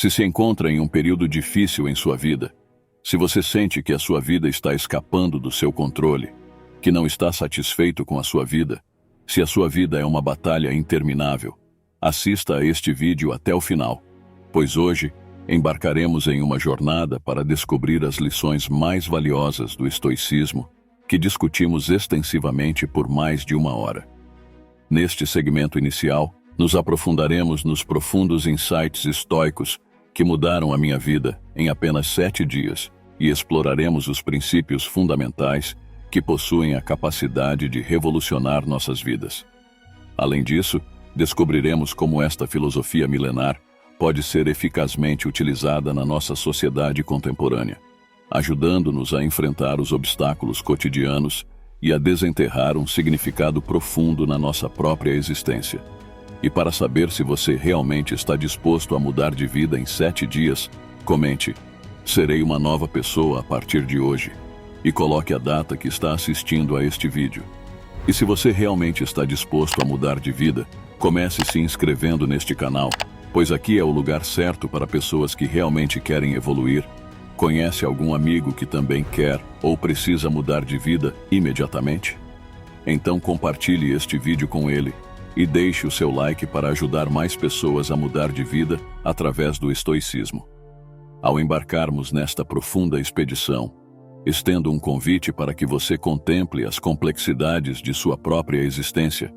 Se encontra em um período difícil em sua vida, se você sente que a sua vida está escapando do seu controle, que não está satisfeito com a sua vida, se a sua vida é uma batalha interminável, assista a este vídeo até o final, pois hoje embarcaremos em uma jornada para descobrir as lições mais valiosas do estoicismo que discutimos extensivamente por mais de 1 hora. Neste segmento inicial, nos aprofundaremos nos profundos insights estoicos que mudaram a minha vida em apenas 7 dias e exploraremos os princípios fundamentais que possuem a capacidade de revolucionar nossas vidas. Além disso, descobriremos como esta filosofia milenar pode ser eficazmente utilizada na nossa sociedade contemporânea, ajudando-nos a enfrentar os obstáculos cotidianos e a desenterrar um significado profundo na nossa própria existência. E para saber se você realmente está disposto a mudar de vida em 7 dias, comente: "Serei uma nova pessoa a partir de hoje", e coloque a data que está assistindo a este vídeo. E se você realmente está disposto a mudar de vida, comece se inscrevendo neste canal, pois aqui é o lugar certo para pessoas que realmente querem evoluir. Conhece algum amigo que também quer ou precisa mudar de vida imediatamente? Então compartilhe este vídeo com ele e deixe o seu like para ajudar mais pessoas a mudar de vida através do estoicismo. Ao embarcarmos nesta profunda expedição, estendo um convite para que você contemple as complexidades de sua própria existência,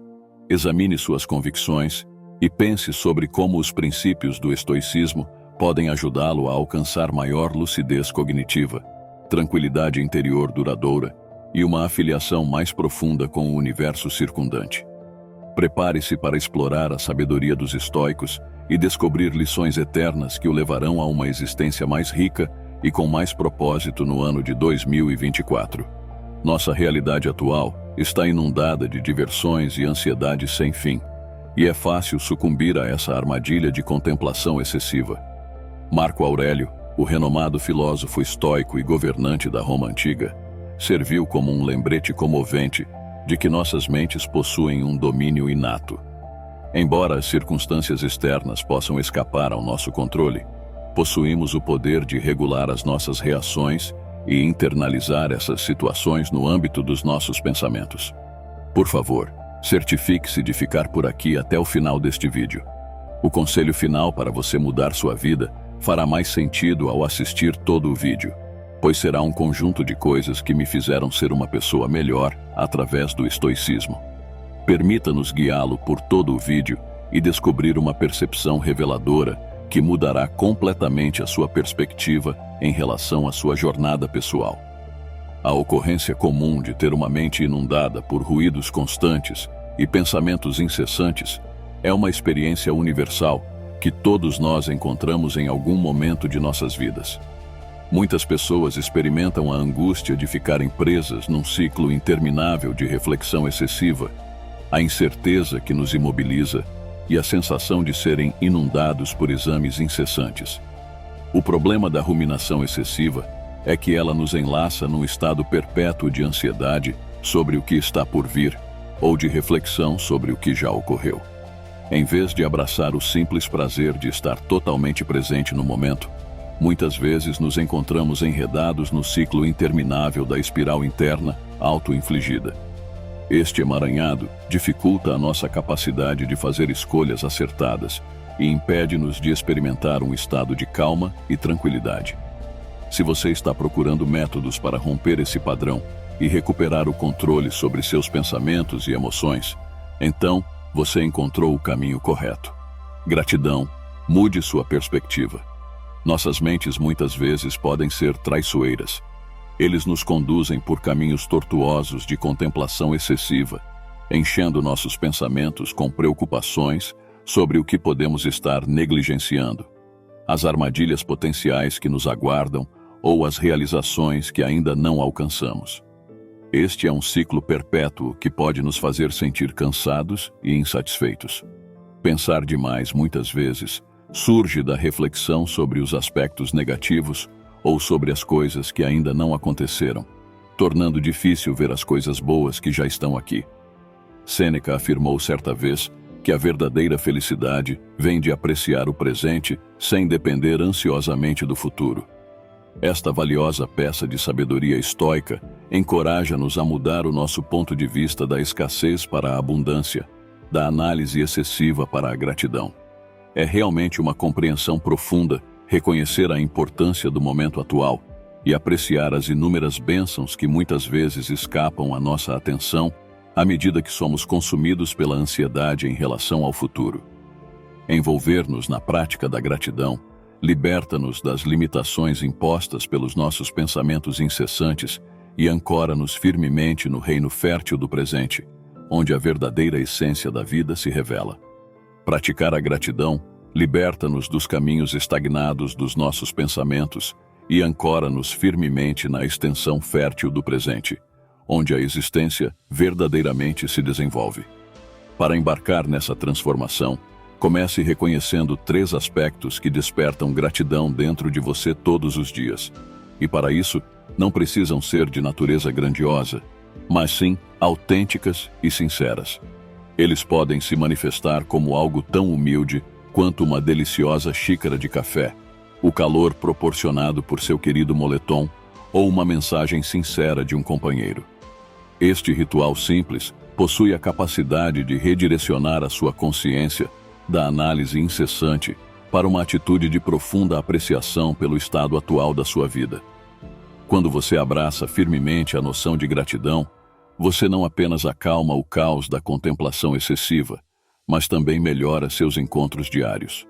examine suas convicções e pense sobre como os princípios do estoicismo podem ajudá-lo a alcançar maior lucidez cognitiva, tranquilidade interior duradoura e uma afiliação mais profunda com o universo circundante. Prepare-se para explorar a sabedoria dos estoicos e descobrir lições eternas que o levarão a uma existência mais rica e com mais propósito no ano de 2024. Nossa realidade atual está inundada de diversões e ansiedades sem fim, e é fácil sucumbir a essa armadilha de contemplação excessiva. Marco Aurélio, o renomado filósofo estoico e governante da Roma antiga, serviu como um lembrete comovente de que nossas mentes possuem um domínio inato. Embora as circunstâncias externas possam escapar ao nosso controle, possuímos o poder de regular as nossas reações e internalizar essas situações no âmbito dos nossos pensamentos. Por favor, certifique-se de ficar por aqui até o final deste vídeo. O conselho final para você mudar sua vida fará mais sentido ao assistir todo o vídeo, pois será um conjunto de coisas que me fizeram ser uma pessoa melhor através do estoicismo. Permita-nos guiá-lo por todo o vídeo e descobrir uma percepção reveladora que mudará completamente a sua perspectiva em relação à sua jornada pessoal. A ocorrência comum de ter uma mente inundada por ruídos constantes e pensamentos incessantes é uma experiência universal que todos nós encontramos em algum momento de nossas vidas. Muitas pessoas experimentam a angústia de ficarem presas num ciclo interminável de reflexão excessiva, a incerteza que nos imobiliza e a sensação de serem inundados por exames incessantes. O problema da ruminação excessiva é que ela nos enlaça num estado perpétuo de ansiedade sobre o que está por vir ou de reflexão sobre o que já ocorreu. Em vez de abraçar o simples prazer de estar totalmente presente no momento, muitas vezes nos encontramos enredados no ciclo interminável da espiral interna auto-infligida. Este emaranhado dificulta a nossa capacidade de fazer escolhas acertadas e impede-nos de experimentar um estado de calma e tranquilidade. Se você está procurando métodos para romper esse padrão e recuperar o controle sobre seus pensamentos e emoções, então você encontrou o caminho correto. Gratidão, mude sua perspectiva. Nossas mentes muitas vezes podem ser traiçoeiras. Eles nos conduzem por caminhos tortuosos de contemplação excessiva, enchendo nossos pensamentos com preocupações sobre o que podemos estar negligenciando, as armadilhas potenciais que nos aguardam ou as realizações que ainda não alcançamos. Este é um ciclo perpétuo que pode nos fazer sentir cansados e insatisfeitos. Pensar demais, muitas vezes, surge da reflexão sobre os aspectos negativos ou sobre as coisas que ainda não aconteceram, tornando difícil ver as coisas boas que já estão aqui. Sêneca afirmou certa vez que a verdadeira felicidade vem de apreciar o presente sem depender ansiosamente do futuro. Esta valiosa peça de sabedoria estoica encoraja-nos a mudar o nosso ponto de vista da escassez para a abundância, da análise excessiva para a gratidão. É realmente uma compreensão profunda reconhecer a importância do momento atual e apreciar as inúmeras bênçãos que muitas vezes escapam à nossa atenção à medida que somos consumidos pela ansiedade em relação ao futuro. Envolver-nos na prática da gratidão liberta-nos das limitações impostas pelos nossos pensamentos incessantes e ancora-nos firmemente no reino fértil do presente, onde a verdadeira essência da vida se revela. Praticar a gratidão liberta-nos dos caminhos estagnados dos nossos pensamentos e ancora-nos firmemente na extensão fértil do presente, onde a existência verdadeiramente se desenvolve. Para embarcar nessa transformação, comece reconhecendo 3 aspectos que despertam gratidão dentro de você todos os dias. E para isso, não precisam ser de natureza grandiosa, mas sim autênticas e sinceras. Eles podem se manifestar como algo tão humilde quanto uma deliciosa xícara de café, o calor proporcionado por seu querido moletom ou uma mensagem sincera de um companheiro. Este ritual simples possui a capacidade de redirecionar a sua consciência da análise incessante para uma atitude de profunda apreciação pelo estado atual da sua vida. Quando você abraça firmemente a noção de gratidão, você não apenas acalma o caos da contemplação excessiva, mas também melhora seus encontros diários.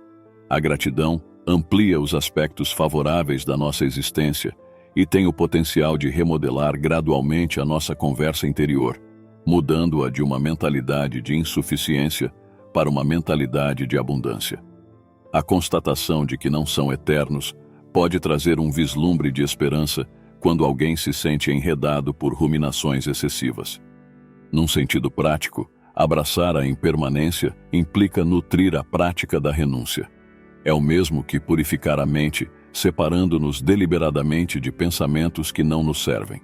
A gratidão amplia os aspectos favoráveis da nossa existência e tem o potencial de remodelar gradualmente a nossa conversa interior, mudando-a de uma mentalidade de insuficiência para uma mentalidade de abundância. A constatação de que não são eternos pode trazer um vislumbre de esperança quando alguém se sente enredado por ruminações excessivas. Num sentido prático, abraçar a impermanência implica nutrir a prática da renúncia. É o mesmo que purificar a mente, separando-nos deliberadamente de pensamentos que não nos servem.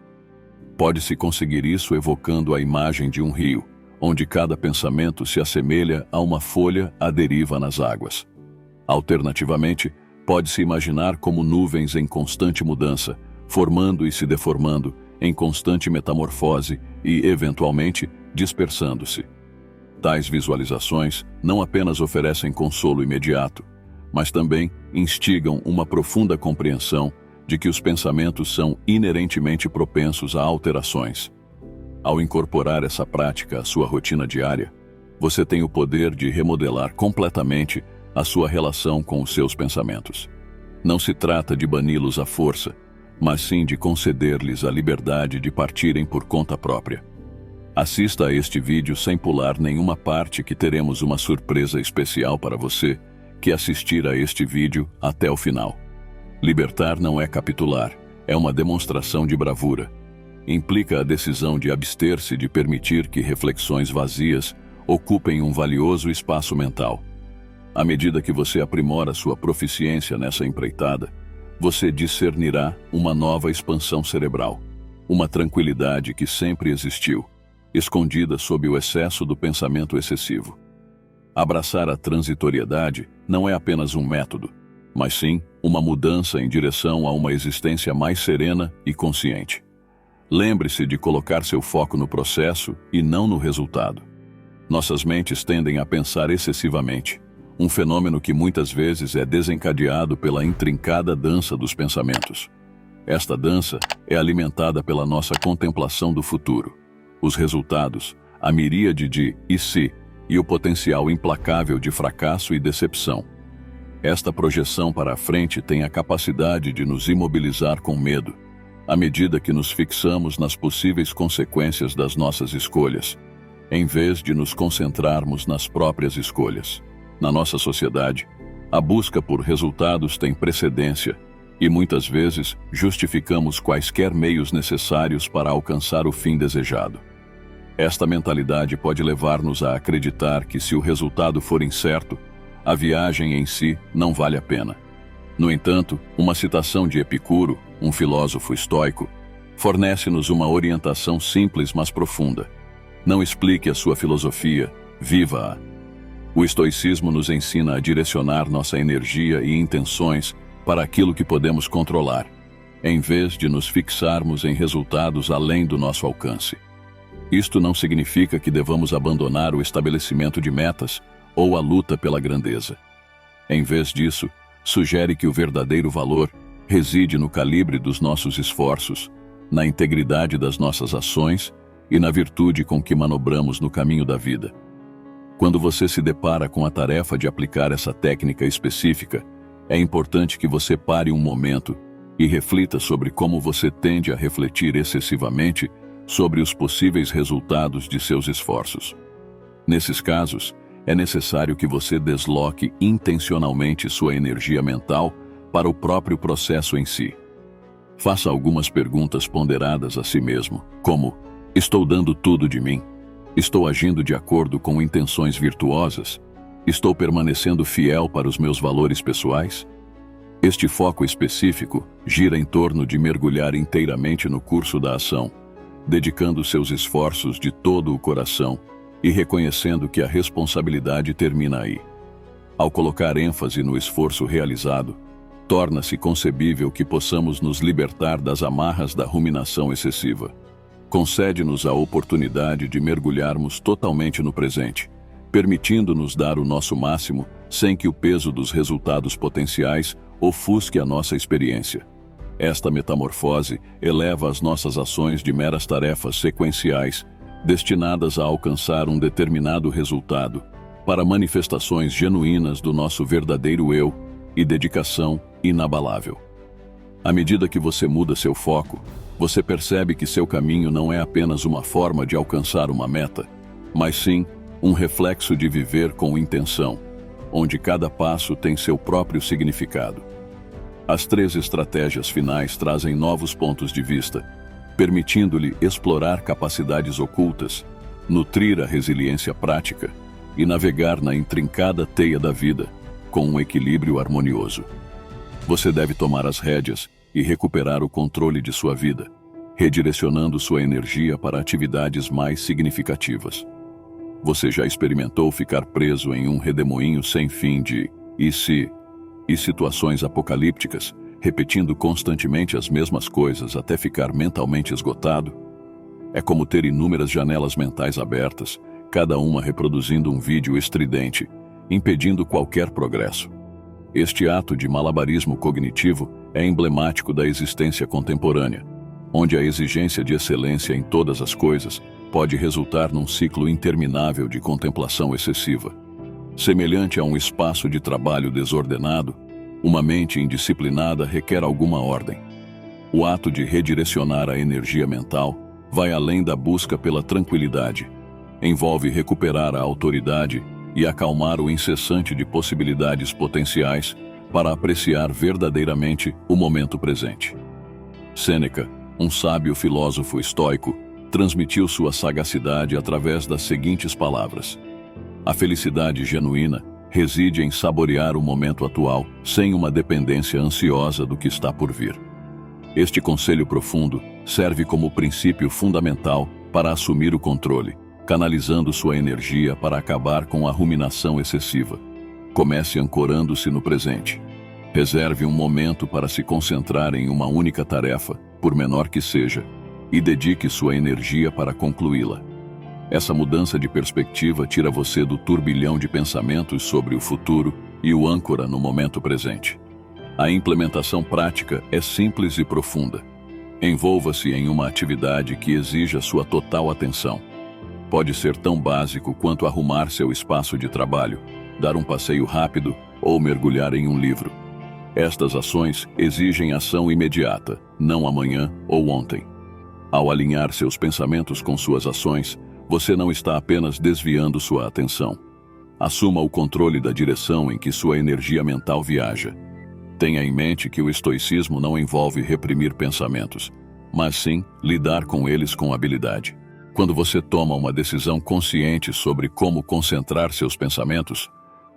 Pode-se conseguir isso evocando a imagem de um rio, onde cada pensamento se assemelha a uma folha à deriva nas águas. Alternativamente, pode-se imaginar como nuvens em constante mudança, formando e se deformando, em constante metamorfose e, eventualmente, dispersando-se. Tais visualizações não apenas oferecem consolo imediato, mas também instigam uma profunda compreensão de que os pensamentos são inerentemente propensos a alterações. Ao incorporar essa prática à sua rotina diária, você tem o poder de remodelar completamente a sua relação com os seus pensamentos. Não se trata de bani-los à força, mas sim de conceder-lhes a liberdade de partirem por conta própria. Assista a este vídeo sem pular nenhuma parte, que teremos uma surpresa especial para você que assistir a este vídeo até o final. Libertar não é capitular, é uma demonstração de bravura. Implica a decisão de abster-se de permitir que reflexões vazias ocupem um valioso espaço mental. À medida que você aprimora sua proficiência nessa empreitada, você discernirá uma nova expansão cerebral, uma tranquilidade que sempre existiu, escondida sob o excesso do pensamento excessivo. Abraçar a transitoriedade não é apenas um método, mas sim uma mudança em direção a uma existência mais serena e consciente. Lembre-se de colocar seu foco no processo e não no resultado. Nossas mentes tendem a pensar excessivamente, um fenômeno que muitas vezes é desencadeado pela intrincada dança dos pensamentos. Esta dança é alimentada pela nossa contemplação do futuro, os resultados, a miríade de "e se" e o potencial implacável de fracasso e decepção. Esta projeção para a frente tem a capacidade de nos imobilizar com medo, à medida que nos fixamos nas possíveis consequências das nossas escolhas, em vez de nos concentrarmos nas próprias escolhas. Na nossa sociedade, a busca por resultados tem precedência e muitas vezes justificamos quaisquer meios necessários para alcançar o fim desejado. Esta mentalidade pode levar-nos a acreditar que, se o resultado for incerto, a viagem em si não vale a pena. No entanto, uma citação de Epicuro, um filósofo estoico, fornece-nos uma orientação simples mas profunda. Não explique a sua filosofia, viva-a. O estoicismo nos ensina a direcionar nossa energia e intenções para aquilo que podemos controlar, em vez de nos fixarmos em resultados além do nosso alcance. Isto não significa que devamos abandonar o estabelecimento de metas ou a luta pela grandeza. Em vez disso, sugere que o verdadeiro valor reside no calibre dos nossos esforços, na integridade das nossas ações e na virtude com que manobramos no caminho da vida. Quando você se depara com a tarefa de aplicar essa técnica específica, é importante que você pare um momento e reflita sobre como você tende a refletir excessivamente sobre os possíveis resultados de seus esforços. Nesses casos, é necessário que você desloque intencionalmente sua energia mental para o próprio processo em si. Faça algumas perguntas ponderadas a si mesmo, como: estou dando tudo de mim? Estou agindo de acordo com intenções virtuosas? Estou permanecendo fiel para os meus valores pessoais? Este foco específico gira em torno de mergulhar inteiramente no curso da ação, dedicando seus esforços de todo o coração e reconhecendo que a responsabilidade termina aí. Ao colocar ênfase no esforço realizado, torna-se concebível que possamos nos libertar das amarras da ruminação excessiva. Concede-nos a oportunidade de mergulharmos totalmente no presente, permitindo-nos dar o nosso máximo sem que o peso dos resultados potenciais ofusque a nossa experiência. Esta metamorfose eleva as nossas ações de meras tarefas sequenciais, destinadas a alcançar um determinado resultado, para manifestações genuínas do nosso verdadeiro eu e dedicação inabalável. À medida que você muda seu foco, você percebe que seu caminho não é apenas uma forma de alcançar uma meta, mas sim um reflexo de viver com intenção, onde cada passo tem seu próprio significado. As 3 estratégias finais trazem novos pontos de vista, permitindo-lhe explorar capacidades ocultas, nutrir a resiliência prática e navegar na intrincada teia da vida com um equilíbrio harmonioso. Você deve tomar as rédeas e recuperar o controle de sua vida, redirecionando sua energia para atividades mais significativas. Você já experimentou ficar preso em um redemoinho sem fim de "e se" e situações apocalípticas, repetindo constantemente as mesmas coisas até ficar mentalmente esgotado? É como ter inúmeras janelas mentais abertas, cada uma reproduzindo um vídeo estridente, impedindo qualquer progresso. Este ato de malabarismo cognitivo é emblemático da existência contemporânea, onde a exigência de excelência em todas as coisas pode resultar num ciclo interminável de contemplação excessiva. Semelhante a um espaço de trabalho desordenado, uma mente indisciplinada requer alguma ordem. O ato de redirecionar a energia mental vai além da busca pela tranquilidade. Envolve recuperar a autoridade e acalmar o incessante de possibilidades potenciais para apreciar verdadeiramente o momento presente. Sêneca, um sábio filósofo estoico, transmitiu sua sagacidade através das seguintes palavras: a felicidade genuína reside em saborear o momento atual sem uma dependência ansiosa do que está por vir. Este conselho profundo serve como princípio fundamental para assumir o controle, canalizando sua energia para acabar com a ruminação excessiva. Comece ancorando-se no presente. Reserve um momento para se concentrar em uma única tarefa, por menor que seja, e dedique sua energia para concluí-la. Essa mudança de perspectiva tira você do turbilhão de pensamentos sobre o futuro e o âncora no momento presente. A implementação prática é simples e profunda. Envolva-se em uma atividade que exija sua total atenção. Pode ser tão básico quanto arrumar seu espaço de trabalho, dar um passeio rápido ou mergulhar em um livro. Estas ações exigem ação imediata, não amanhã ou ontem. Ao alinhar seus pensamentos com suas ações, você não está apenas desviando sua atenção. Assuma o controle da direção em que sua energia mental viaja. Tenha em mente que o estoicismo não envolve reprimir pensamentos, mas sim lidar com eles com habilidade. Quando você toma uma decisão consciente sobre como concentrar seus pensamentos,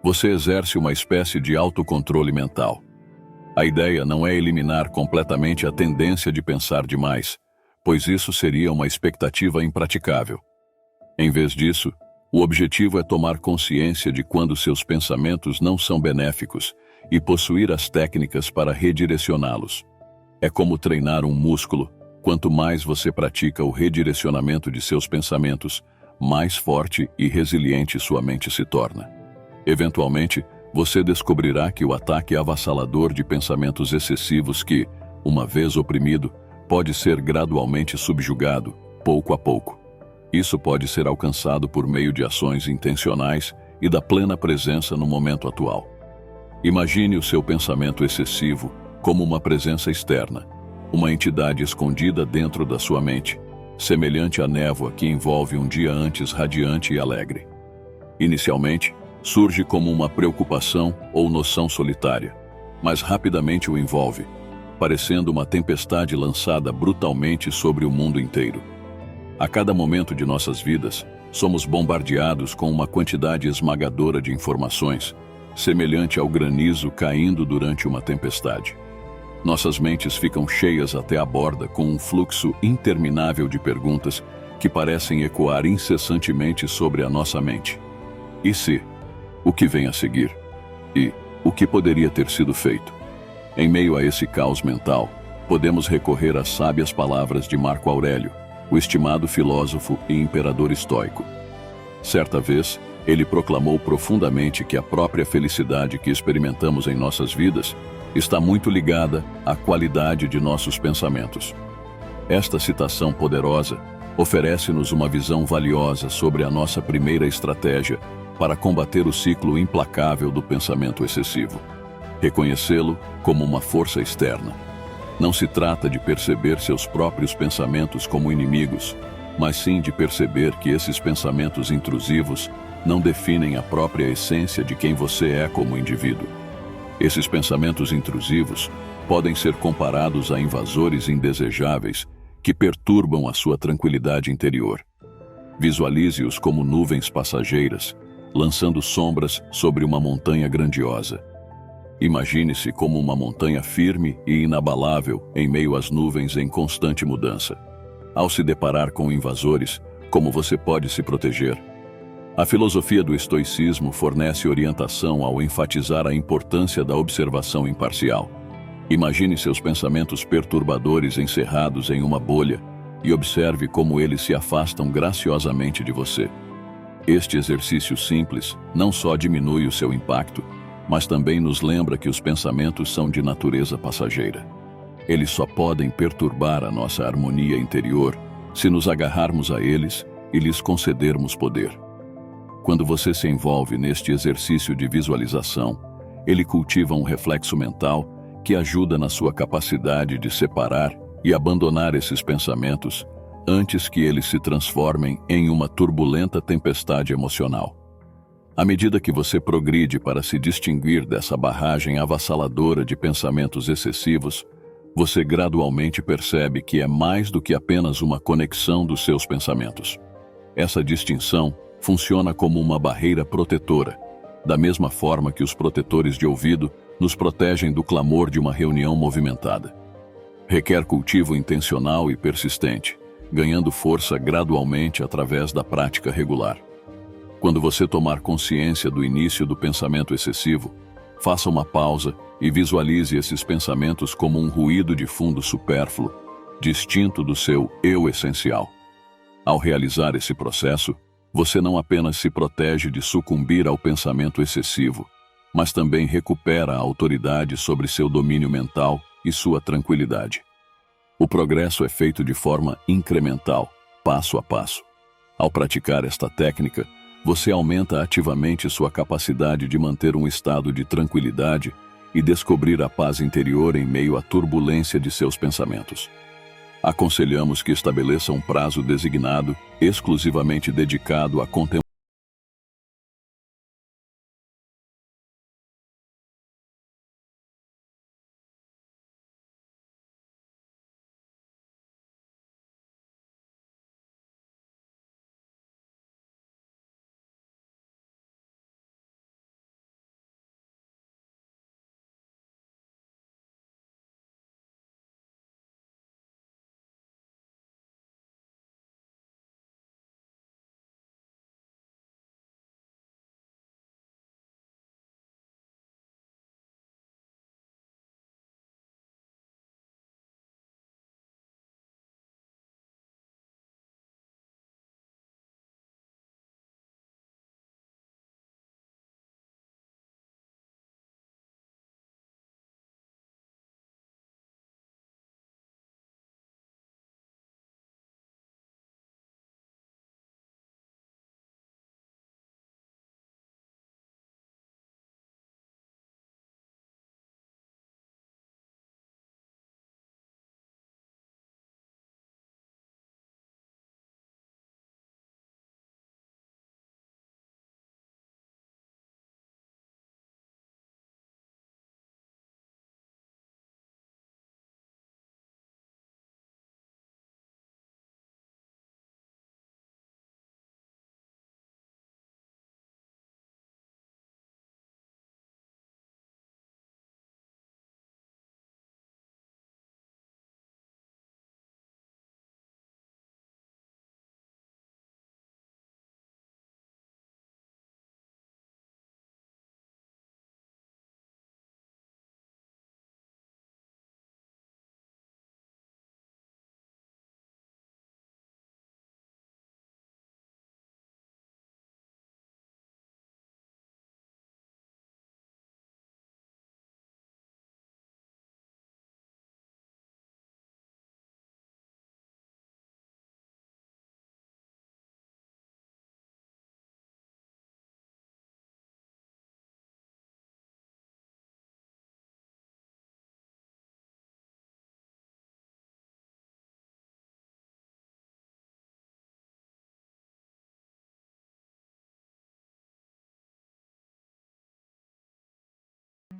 você exerce uma espécie de autocontrole mental. A ideia não é eliminar completamente a tendência de pensar demais, pois isso seria uma expectativa impraticável. Em vez disso, O objetivo é tomar consciência de quando seus pensamentos não são benéficos e possuir as técnicas para redirecioná-los. É como treinar um músculo. Quanto mais você pratica o redirecionamento de seus pensamentos, mais forte e resiliente sua mente se torna. Eventualmente, você descobrirá que o ataque avassalador de pensamentos excessivos que, uma vez oprimido, pode ser gradualmente subjugado, pouco a pouco. Isso pode ser alcançado por meio de ações intencionais e da plena presença no momento atual. Imagine o seu pensamento excessivo como uma presença externa, uma entidade escondida dentro da sua mente, semelhante à névoa que envolve um dia antes radiante e alegre. Inicialmente, surge como uma preocupação ou noção solitária, mas rapidamente o envolve, parecendo uma tempestade lançada brutalmente sobre o mundo inteiro. A cada momento de nossas vidas, somos bombardeados com uma quantidade esmagadora de informações, semelhante ao granizo caindo durante uma tempestade. Nossas mentes ficam cheias até a borda com um fluxo interminável de perguntas que parecem ecoar incessantemente sobre a nossa mente. E se? O que vem a seguir? E o que poderia ter sido feito? Em meio a esse caos mental, podemos recorrer às sábias palavras de Marco Aurélio, o estimado filósofo e imperador estoico. Certa vez, ele proclamou profundamente que a própria felicidade que experimentamos em nossas vidas está muito ligada à qualidade de nossos pensamentos. Esta citação poderosa oferece-nos uma visão valiosa sobre a nossa primeira estratégia para combater o ciclo implacável do pensamento excessivo: reconhecê-lo como uma força externa. Não se trata de perceber seus próprios pensamentos como inimigos, mas sim de perceber que esses pensamentos intrusivos não definem a própria essência de quem você é como indivíduo. Esses pensamentos intrusivos podem ser comparados a invasores indesejáveis que perturbam a sua tranquilidade interior. Visualize-os como nuvens passageiras, lançando sombras sobre uma montanha grandiosa. Imagine-se como uma montanha firme e inabalável em meio às nuvens em constante mudança. Ao se deparar com invasores, como você pode se proteger? A filosofia do estoicismo fornece orientação ao enfatizar a importância da observação imparcial. Imagine seus pensamentos perturbadores encerrados em uma bolha e observe como eles se afastam graciosamente de você. Este exercício simples não só diminui o seu impacto, mas também nos lembra que os pensamentos são de natureza passageira. Eles só podem perturbar a nossa harmonia interior se nos agarrarmos a eles e lhes concedermos poder. Quando você se envolve neste exercício de visualização, ele cultiva um reflexo mental que ajuda na sua capacidade de separar e abandonar esses pensamentos antes que eles se transformem em uma turbulenta tempestade emocional. À medida que você progride para se distinguir dessa barragem avassaladora de pensamentos excessivos, você gradualmente percebe que é mais do que apenas uma conexão dos seus pensamentos. Essa distinção funciona como uma barreira protetora, da mesma forma que os protetores de ouvido nos protegem do clamor de uma reunião movimentada. Requer cultivo intencional e persistente, ganhando força gradualmente através da prática regular. Quando você tomar consciência do início do pensamento excessivo, faça uma pausa e visualize esses pensamentos como um ruído de fundo supérfluo, distinto do seu eu essencial. Ao realizar esse processo, você não apenas se protege de sucumbir ao pensamento excessivo, mas também recupera a autoridade sobre seu domínio mental e sua tranquilidade. O progresso é feito de forma incremental, passo a passo. Ao praticar esta técnica, você aumenta ativamente sua capacidade de manter um estado de tranquilidade e descobrir a paz interior em meio à turbulência de seus pensamentos. Aconselhamos que estabeleça um prazo designado, exclusivamente dedicado à contemplação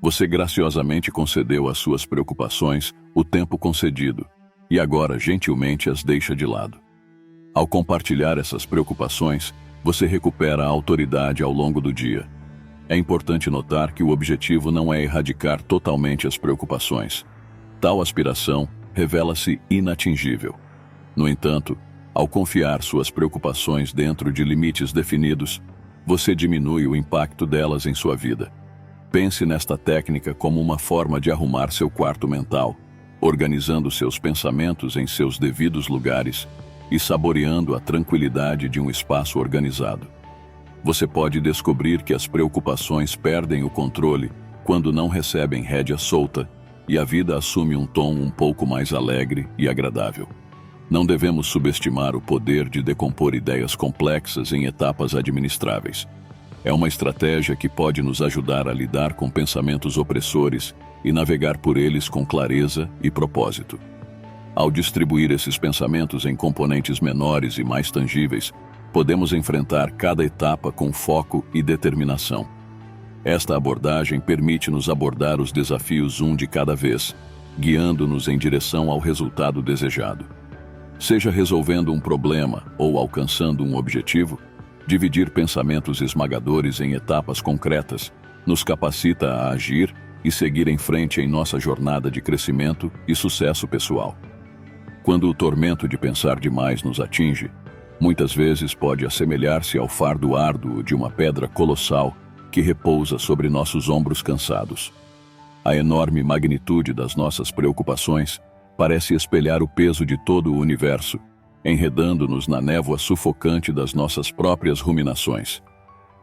Você graciosamente concedeu às suas preocupações o tempo concedido e agora gentilmente as deixa de lado. Ao compartilhar essas preocupações, você recupera a autoridade ao longo do dia. É importante notar que o objetivo não é erradicar totalmente as preocupações. Tal aspiração revela-se inatingível. No entanto, ao confiar suas preocupações dentro de limites definidos, você diminui o impacto delas em sua vida. Pense nesta técnica como uma forma de arrumar seu quarto mental, organizando seus pensamentos em seus devidos lugares e saboreando a tranquilidade de um espaço organizado. Você pode descobrir que as preocupações perdem o controle quando não recebem rédea solta e a vida assume um tom um pouco mais alegre e agradável. Não devemos subestimar o poder de decompor ideias complexas em etapas administráveis. É uma estratégia que pode nos ajudar a lidar com pensamentos opressores e navegar por eles com clareza e propósito. Ao distribuir esses pensamentos em componentes menores e mais tangíveis, podemos enfrentar cada etapa com foco e determinação. Esta abordagem permite-nos abordar os desafios um de cada vez, guiando-nos em direção ao resultado desejado. Seja resolvendo um problema ou alcançando um objetivo, dividir pensamentos esmagadores em etapas concretas nos capacita a agir e seguir em frente em nossa jornada de crescimento e sucesso pessoal. Quando o tormento de pensar demais nos atinge, muitas vezes pode assemelhar-se ao fardo árduo de uma pedra colossal que repousa sobre nossos ombros cansados. A enorme magnitude das nossas preocupações parece espelhar o peso de todo o universo, enredando-nos na névoa sufocante das nossas próprias ruminações.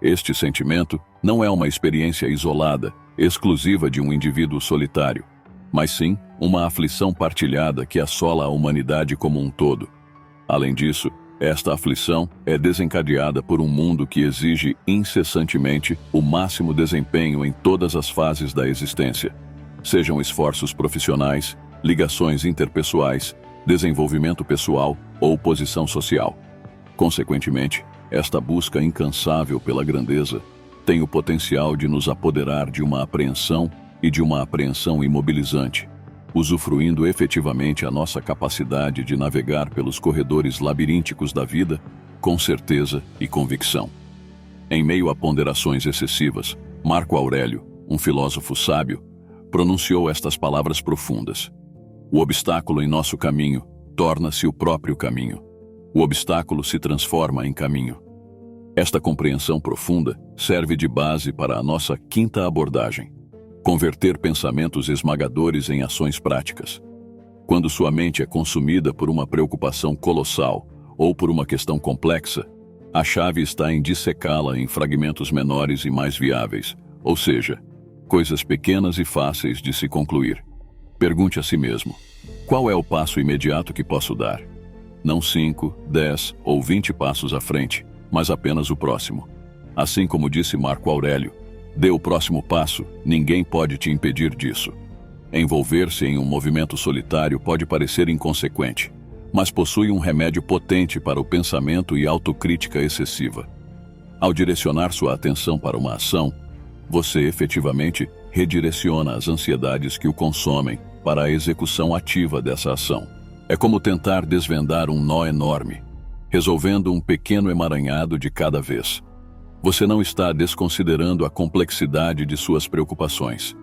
Este sentimento não é uma experiência isolada, exclusiva de um indivíduo solitário, mas sim uma aflição partilhada que assola a humanidade como um todo. Além disso, esta aflição é desencadeada por um mundo que exige incessantemente o máximo desempenho em todas as fases da existência, sejam esforços profissionais, ligações interpessoais, desenvolvimento pessoal ou posição social. Consequentemente, esta busca incansável pela grandeza tem o potencial de nos apoderar de uma apreensão e de uma apreensão imobilizante, usufruindo efetivamente a nossa capacidade de navegar pelos corredores labirínticos da vida com certeza e convicção. Em meio a ponderações excessivas, Marco Aurélio, um filósofo sábio, pronunciou estas palavras profundas: o obstáculo em nosso caminho torna-se o próprio caminho. O obstáculo se transforma em caminho. Esta compreensão profunda serve de base para a nossa quinta abordagem: converter pensamentos esmagadores em ações práticas. Quando sua mente é consumida por uma preocupação colossal ou por uma questão complexa, a chave está em dissecá-la em fragmentos menores e mais viáveis, ou seja, coisas pequenas e fáceis de se concluir. Pergunte a si mesmo: qual é o passo imediato que posso dar? Não 5, 10 ou 20 passos à frente, mas apenas o próximo. Assim como disse Marco Aurélio, dê o próximo passo, ninguém pode te impedir disso. Envolver-se em um movimento solitário pode parecer inconsequente, mas possui um remédio potente para o pensamento e autocrítica excessiva. Ao direcionar sua atenção para uma ação, você efetivamente redireciona as ansiedades que o consomem para a execução ativa dessa ação. É como tentar desvendar um nó enorme, resolvendo um pequeno emaranhado de cada vez. Você não está desconsiderando a complexidade de suas preocupações.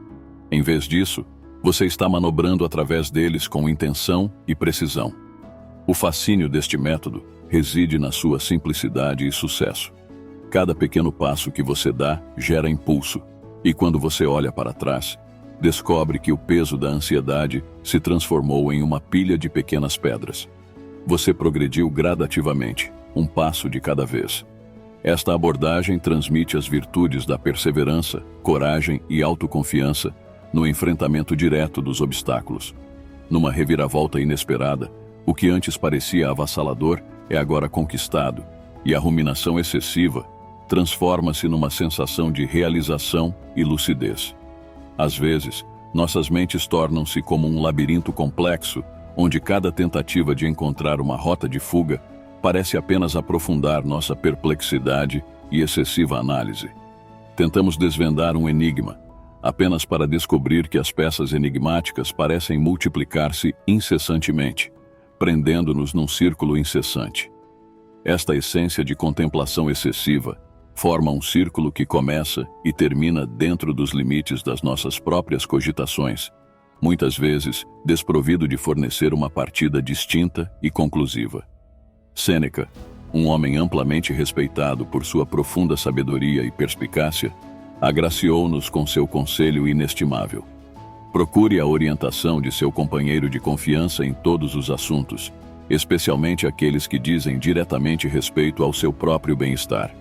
Em vez disso, você está manobrando através deles com intenção e precisão. O fascínio deste método reside na sua simplicidade e sucesso. Cada pequeno passo que você dá gera impulso, e quando você olha para trás, descobre que o peso da ansiedade se transformou em uma pilha de pequenas pedras. Você progrediu gradativamente, um passo de cada vez. Esta abordagem transmite as virtudes da perseverança, coragem e autoconfiança no enfrentamento direto dos obstáculos. Numa reviravolta inesperada, o que antes parecia avassalador é agora conquistado, e a ruminação excessiva transforma-se numa sensação de realização e lucidez. Às vezes, nossas mentes tornam-se como um labirinto complexo, onde cada tentativa de encontrar uma rota de fuga parece apenas aprofundar nossa perplexidade e excessiva análise. Tentamos desvendar um enigma, apenas para descobrir que as peças enigmáticas parecem multiplicar-se incessantemente, prendendo-nos num círculo incessante. Esta essência de contemplação excessiva forma um círculo que começa e termina dentro dos limites das nossas próprias cogitações, muitas vezes desprovido de fornecer uma partida distinta e conclusiva. Sêneca, um homem amplamente respeitado por sua profunda sabedoria e perspicácia, agraciou-nos com seu conselho inestimável. Procure a orientação de seu companheiro de confiança em todos os assuntos, especialmente aqueles que dizem diretamente respeito ao seu próprio bem-estar.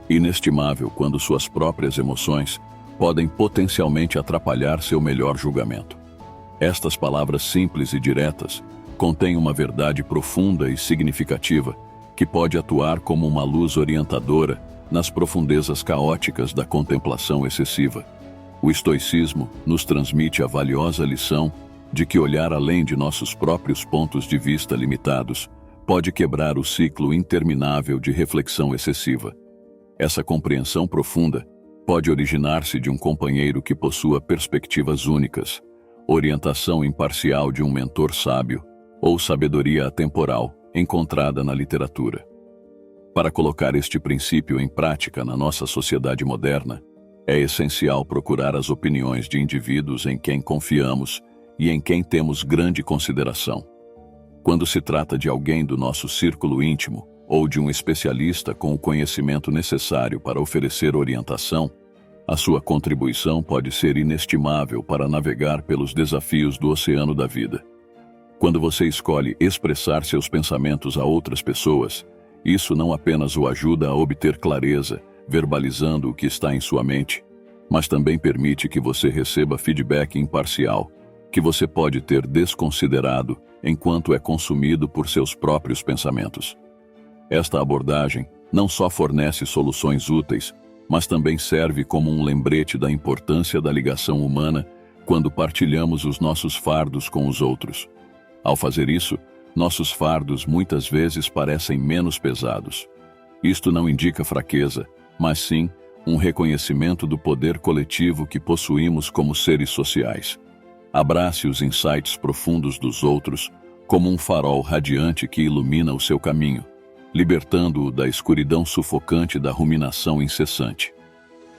Inestimável quando suas próprias emoções podem potencialmente atrapalhar seu melhor julgamento. Estas palavras simples e diretas contêm uma verdade profunda e significativa que pode atuar como uma luz orientadora nas profundezas caóticas da contemplação excessiva. O estoicismo nos transmite a valiosa lição de que olhar além de nossos próprios pontos de vista limitados pode quebrar o ciclo interminável de reflexão excessiva. Essa compreensão profunda pode originar-se de um companheiro que possua perspectivas únicas, orientação imparcial de um mentor sábio ou sabedoria atemporal encontrada na literatura. Para colocar este princípio em prática na nossa sociedade moderna, é essencial procurar as opiniões de indivíduos em quem confiamos e em quem temos grande consideração. Quando se trata de alguém do nosso círculo íntimo ou de um especialista com o conhecimento necessário para oferecer orientação, a sua contribuição pode ser inestimável para navegar pelos desafios do oceano da vida. Quando você escolhe expressar seus pensamentos a outras pessoas, isso não apenas o ajuda a obter clareza, verbalizando o que está em sua mente, mas também permite que você receba feedback imparcial, que você pode ter desconsiderado enquanto é consumido por seus próprios pensamentos. Esta abordagem não só fornece soluções úteis, mas também serve como um lembrete da importância da ligação humana quando partilhamos os nossos fardos com os outros. Ao fazer isso, nossos fardos muitas vezes parecem menos pesados. Isto não indica fraqueza, mas sim um reconhecimento do poder coletivo que possuímos como seres sociais. Abrace os insights profundos dos outros como um farol radiante que ilumina o seu caminho, libertando-o da escuridão sufocante da ruminação incessante.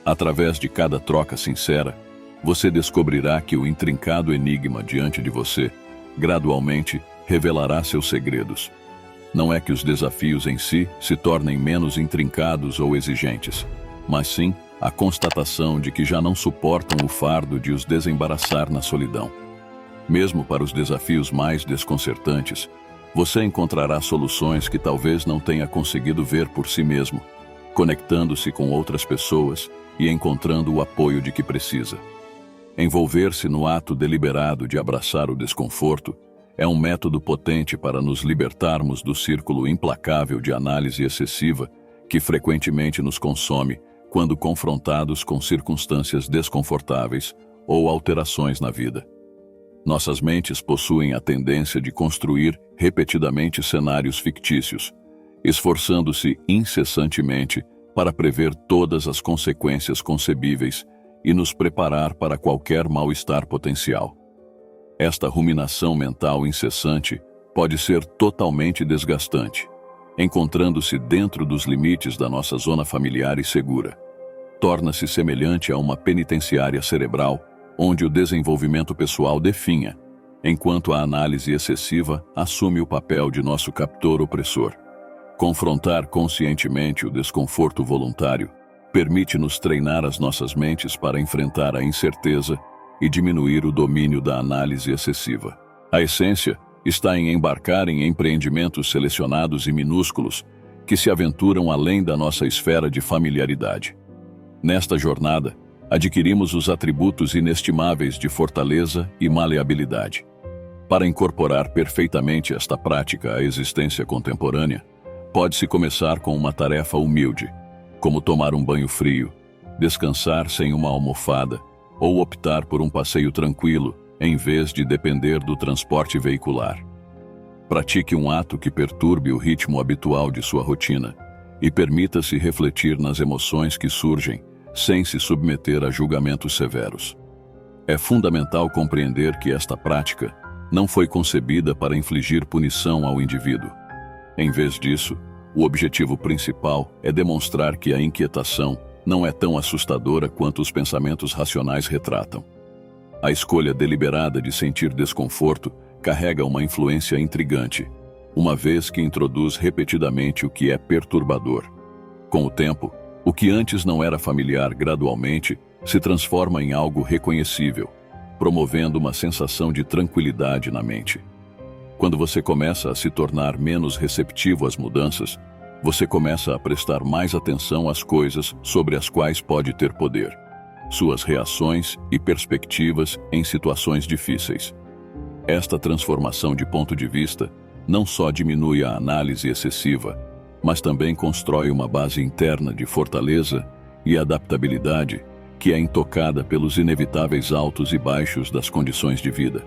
Através de cada troca sincera, você descobrirá que o intrincado enigma diante de você, gradualmente, revelará seus segredos. Não é que os desafios em si se tornem menos intrincados ou exigentes, mas sim a constatação de que já não suportam o fardo de os desembaraçar na solidão. Mesmo para os desafios mais desconcertantes, você encontrará soluções que talvez não tenha conseguido ver por si mesmo, conectando-se com outras pessoas e encontrando o apoio de que precisa. Envolver-se no ato deliberado de abraçar o desconforto é um método potente para nos libertarmos do círculo implacável de análise excessiva que frequentemente nos consome quando confrontados com circunstâncias desconfortáveis ou alterações na vida. Nossas mentes possuem a tendência de construir repetidamente cenários fictícios, esforçando-se incessantemente para prever todas as consequências concebíveis e nos preparar para qualquer mal-estar potencial. Esta ruminação mental incessante pode ser totalmente desgastante, encontrando-se dentro dos limites da nossa zona familiar e segura. Torna-se semelhante a uma penitenciária cerebral, onde o desenvolvimento pessoal definha, enquanto a análise excessiva assume o papel de nosso captor opressor. Confrontar conscientemente o desconforto voluntário permite-nos treinar as nossas mentes para enfrentar a incerteza e diminuir o domínio da análise excessiva. A essência está em embarcar em empreendimentos selecionados e minúsculos que se aventuram além da nossa esfera de familiaridade. Nesta jornada, adquirimos os atributos inestimáveis de fortaleza e maleabilidade. Para incorporar perfeitamente esta prática à existência contemporânea, pode-se começar com uma tarefa humilde, como tomar um banho frio, descansar sem uma almofada ou optar por um passeio tranquilo em vez de depender do transporte veicular. Pratique um ato que perturbe o ritmo habitual de sua rotina e permita-se refletir nas emoções que surgem sem se submeter a julgamentos severos. É fundamental compreender que esta prática não foi concebida para infligir punição ao indivíduo. Em vez disso, o objetivo principal é demonstrar que a inquietação não é tão assustadora quanto os pensamentos racionais retratam. A escolha deliberada de sentir desconforto carrega uma influência intrigante, uma vez que introduz repetidamente o que é perturbador. Com o tempo, o que antes não era familiar gradualmente se transforma em algo reconhecível, promovendo uma sensação de tranquilidade na mente. Quando você começa a se tornar menos receptivo às mudanças, você começa a prestar mais atenção às coisas sobre as quais pode ter poder, suas reações e perspectivas em situações difíceis. Esta transformação de ponto de vista não só diminui a análise excessiva, mas também constrói uma base interna de fortaleza e adaptabilidade que é intocada pelos inevitáveis altos e baixos das condições de vida.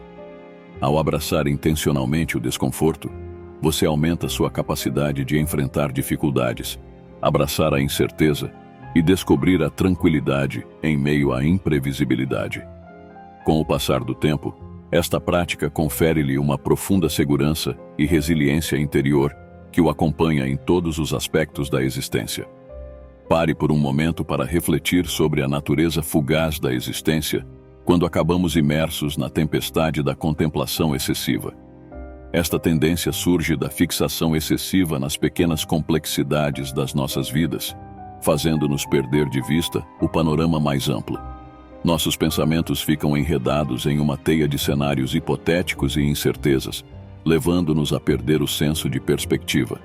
Ao abraçar intencionalmente o desconforto, você aumenta sua capacidade de enfrentar dificuldades, abraçar a incerteza e descobrir a tranquilidade em meio à imprevisibilidade. Com o passar do tempo, esta prática confere-lhe uma profunda segurança e resiliência interior que o acompanha em todos os aspectos da existência. Pare por um momento para refletir sobre a natureza fugaz da existência quando acabamos imersos na tempestade da contemplação excessiva. Esta tendência surge da fixação excessiva nas pequenas complexidades das nossas vidas, fazendo-nos perder de vista o panorama mais amplo. Nossos pensamentos ficam enredados em uma teia de cenários hipotéticos e incertezas, levando-nos a perder o senso de perspectiva.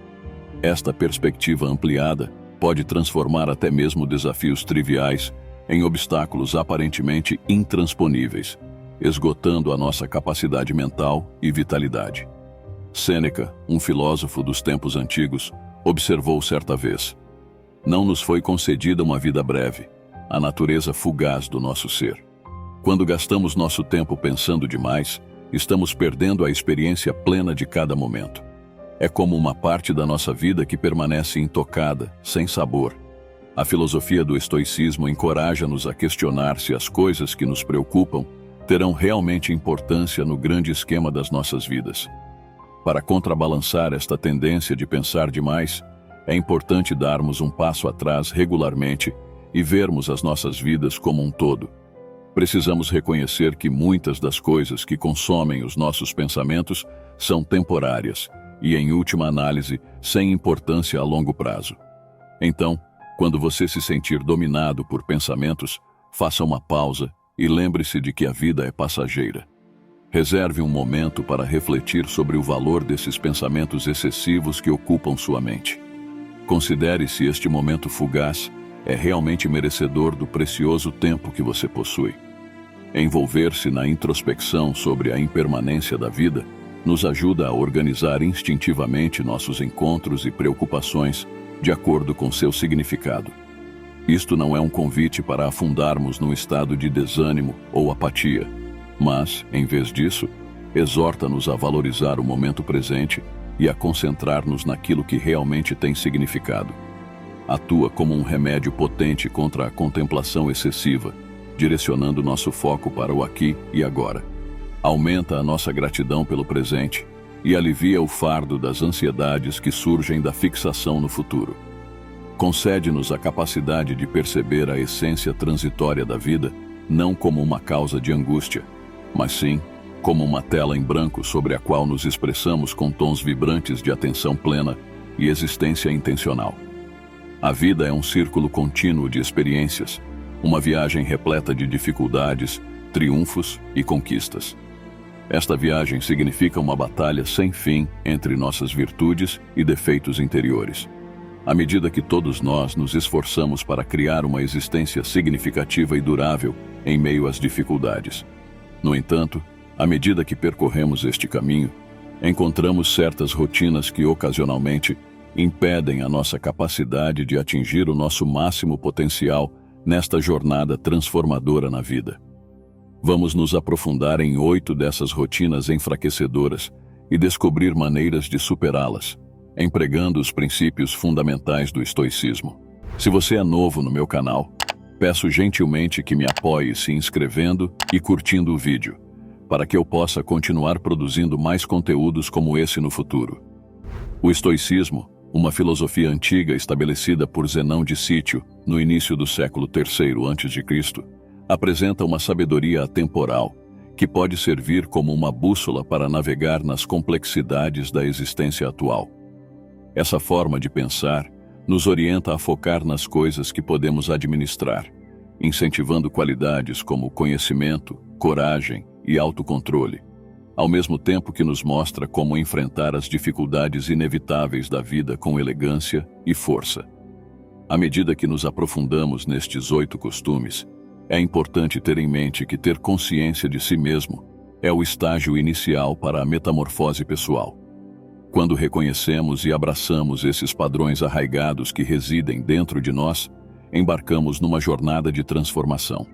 Esta perspectiva ampliada pode transformar até mesmo desafios triviais em obstáculos aparentemente intransponíveis, esgotando a nossa capacidade mental e vitalidade. Sêneca, um filósofo dos tempos antigos, observou certa vez: não nos foi concedida uma vida breve, a natureza fugaz do nosso ser. Quando gastamos nosso tempo pensando demais, estamos perdendo a experiência plena de cada momento. É como uma parte da nossa vida que permanece intocada, sem sabor. A filosofia do estoicismo encoraja-nos a questionar se as coisas que nos preocupam terão realmente importância no grande esquema das nossas vidas. Para contrabalançar esta tendência de pensar demais, é importante darmos um passo atrás regularmente e vermos as nossas vidas como um todo. Precisamos reconhecer que muitas das coisas que consomem os nossos pensamentos são temporárias e, em última análise, sem importância a longo prazo. Então, quando você se sentir dominado por pensamentos, faça uma pausa e lembre-se de que a vida é passageira. Reserve um momento para refletir sobre o valor desses pensamentos excessivos que ocupam sua mente. Considere se este momento fugaz é realmente merecedor do precioso tempo que você possui. Envolver-se na introspecção sobre a impermanência da vida nos ajuda a organizar instintivamente nossos encontros e preocupações de acordo com seu significado. Isto não é um convite para afundarmos num estado de desânimo ou apatia, mas, em vez disso, exorta-nos a valorizar o momento presente e a concentrar-nos naquilo que realmente tem significado. Atua como um remédio potente contra a contemplação excessiva, direcionando nosso foco para o aqui e agora. Aumenta a nossa gratidão pelo presente e alivia o fardo das ansiedades que surgem da fixação no futuro. Concede-nos a capacidade de perceber a essência transitória da vida não como uma causa de angústia, mas sim como uma tela em branco sobre a qual nos expressamos com tons vibrantes de atenção plena e existência intencional. A vida é um círculo contínuo de experiências, uma viagem repleta de dificuldades, triunfos e conquistas. Esta viagem significa uma batalha sem fim entre nossas virtudes e defeitos interiores. À medida que todos nós nos esforçamos para criar uma existência significativa e durável em meio às dificuldades. No entanto, à medida que percorremos este caminho, encontramos certas rotinas que ocasionalmente impedem a nossa capacidade de atingir o nosso máximo potencial nesta jornada transformadora na vida. Vamos nos aprofundar em 8 dessas rotinas enfraquecedoras e descobrir maneiras de superá-las, empregando os princípios fundamentais do estoicismo. Se você é novo no meu canal, Peço gentilmente que me apoie se inscrevendo e curtindo o vídeo, para que eu possa continuar produzindo mais conteúdos como esse no futuro. O estoicismo, uma filosofia antiga estabelecida por Zenão de Cítio no início do século III a.C., apresenta uma sabedoria atemporal que pode servir como uma bússola para navegar nas complexidades da existência atual. Essa forma de pensar nos orienta a focar nas coisas que podemos administrar, incentivando qualidades como conhecimento, coragem e autocontrole, ao mesmo tempo que nos mostra como enfrentar as dificuldades inevitáveis da vida com elegância e força. À medida que nos aprofundamos nestes 8 costumes, é importante ter em mente que ter consciência de si mesmo é o estágio inicial para a metamorfose pessoal. Quando reconhecemos e abraçamos esses padrões arraigados que residem dentro de nós, embarcamos numa jornada de transformação.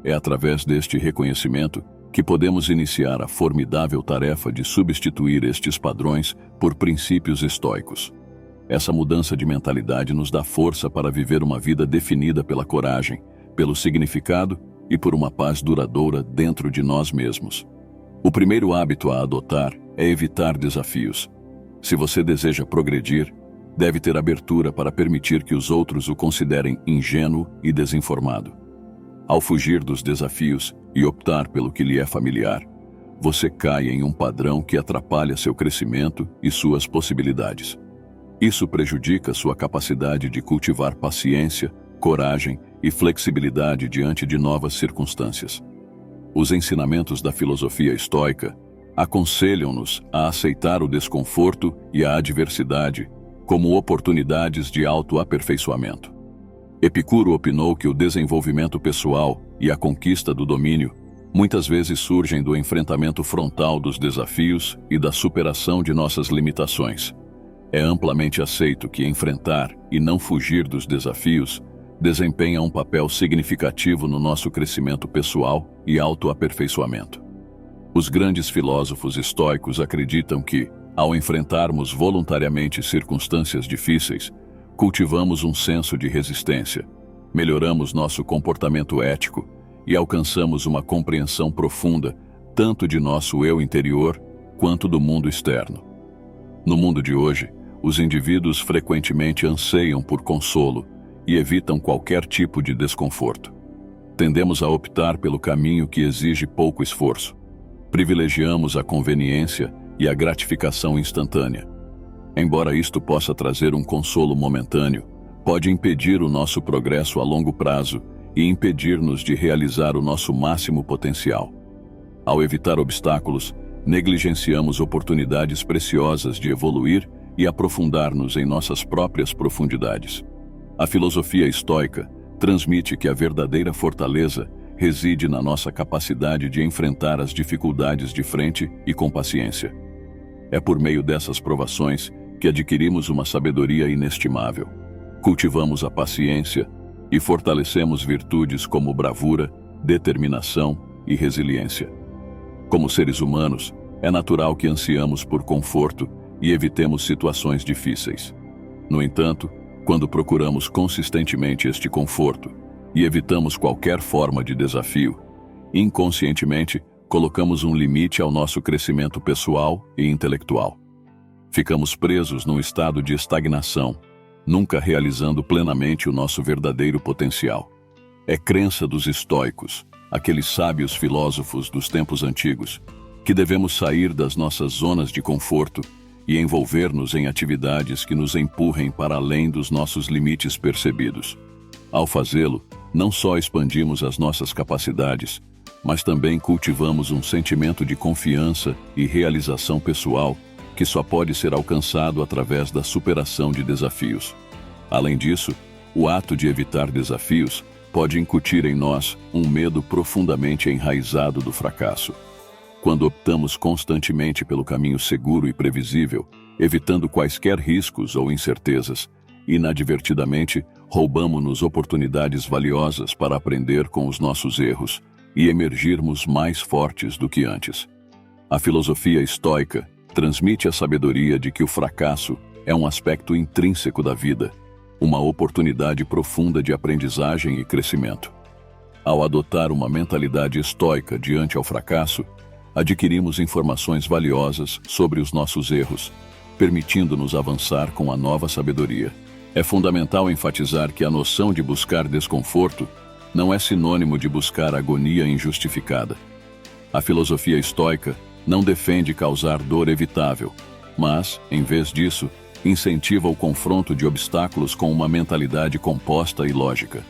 É através deste reconhecimento que podemos iniciar a formidável tarefa de substituir estes padrões por princípios estoicos. Essa mudança de mentalidade nos dá força para viver uma vida definida pela coragem, pelo significado e por uma paz duradoura dentro de nós mesmos. O primeiro hábito a adotar é evitar desafios. Se você deseja progredir, deve ter abertura para permitir que os outros o considerem ingênuo e desinformado. Ao fugir dos desafios e optar pelo que lhe é familiar, você cai em um padrão que atrapalha seu crescimento e suas possibilidades. Isso prejudica sua capacidade de cultivar paciência, coragem e flexibilidade diante de novas circunstâncias. Os ensinamentos da filosofia estoica aconselham-nos a aceitar o desconforto e a adversidade como oportunidades de autoaperfeiçoamento. Epicuro opinou que o desenvolvimento pessoal e a conquista do domínio muitas vezes surgem do enfrentamento frontal dos desafios e da superação de nossas limitações. É amplamente aceito que enfrentar e não fugir dos desafios desempenha um papel significativo no nosso crescimento pessoal e autoaperfeiçoamento. Os grandes filósofos estoicos acreditam que, ao enfrentarmos voluntariamente circunstâncias difíceis, cultivamos um senso de resistência, melhoramos nosso comportamento ético e alcançamos uma compreensão profunda tanto de nosso eu interior quanto do mundo externo. No mundo de hoje, os indivíduos frequentemente anseiam por consolo e evitam qualquer tipo de desconforto. Tendemos a optar pelo caminho que exige pouco esforço. Privilegiamos a conveniência e a gratificação instantânea. Embora isto possa trazer um consolo momentâneo, pode impedir o nosso progresso a longo prazo e impedir-nos de realizar o nosso máximo potencial. Ao evitar obstáculos, negligenciamos oportunidades preciosas de evoluir e aprofundar-nos em nossas próprias profundidades. A filosofia estoica transmite que a verdadeira fortaleza reside na nossa capacidade de enfrentar as dificuldades de frente e com paciência. É por meio dessas provações que adquirimos uma sabedoria inestimável. Cultivamos a paciência e fortalecemos virtudes como bravura, determinação e resiliência. Como seres humanos, é natural que ansiamos por conforto e evitemos situações difíceis. No entanto, quando procuramos consistentemente este conforto e evitamos qualquer forma de desafio, inconscientemente colocamos um limite ao nosso crescimento pessoal e intelectual. Ficamos presos num estado de estagnação, nunca realizando plenamente o nosso verdadeiro potencial. É crença dos estoicos, aqueles sábios filósofos dos tempos antigos, que devemos sair das nossas zonas de conforto e envolver-nos em atividades que nos empurrem para além dos nossos limites percebidos. Ao fazê-lo, não só expandimos as nossas capacidades, mas também cultivamos um sentimento de confiança e realização pessoal que só pode ser alcançado através da superação de desafios. Além disso, o ato de evitar desafios pode incutir em nós um medo profundamente enraizado do fracasso. Quando optamos constantemente pelo caminho seguro e previsível, evitando quaisquer riscos ou incertezas, inadvertidamente roubamos-nos oportunidades valiosas para aprender com os nossos erros e emergirmos mais fortes do que antes. A filosofia estoica transmite a sabedoria de que o fracasso é um aspecto intrínseco da vida uma oportunidade profunda de aprendizagem e crescimento. Ao adotar uma mentalidade estoica diante ao fracasso, adquirimos informações valiosas sobre os nossos erros, permitindo-nos avançar com a nova sabedoria. É fundamental enfatizar que a noção de buscar desconforto não é sinônimo de buscar agonia injustificada. A filosofia estoica não defende causar dor evitável, mas, em vez disso, incentiva o confronto de obstáculos com uma mentalidade composta e lógica.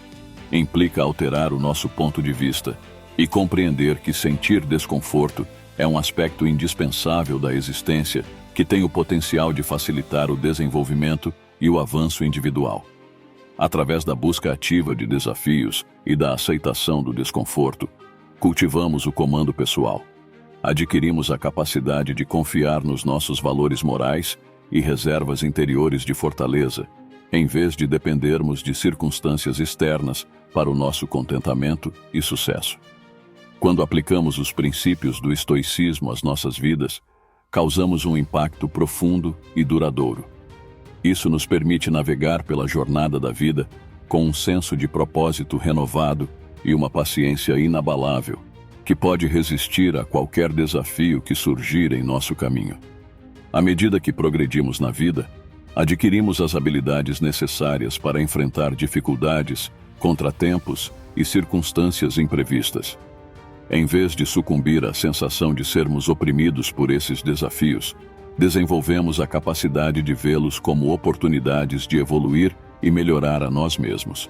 Implica alterar o nosso ponto de vista e compreender que sentir desconforto é um aspecto indispensável da existência que tem o potencial de facilitar o desenvolvimento e o avanço individual. Através da busca ativa de desafios e da aceitação do desconforto, cultivamos o comando pessoal. Adquirimos a capacidade de confiar nos nossos valores morais e reservas interiores de fortaleza, em vez de dependermos de circunstâncias externas para o nosso contentamento e sucesso. Quando aplicamos os princípios do estoicismo às nossas vidas, causamos um impacto profundo e duradouro. Isso nos permite navegar pela jornada da vida com um senso de propósito renovado e uma paciência inabalável, que pode resistir a qualquer desafio que surgir em nosso caminho. À medida que progredimos na vida, adquirimos as habilidades necessárias para enfrentar dificuldades, contratempos e circunstâncias imprevistas. Em vez de sucumbir à sensação de sermos oprimidos por esses desafios, desenvolvemos a capacidade de vê-los como oportunidades de evoluir e melhorar a nós mesmos.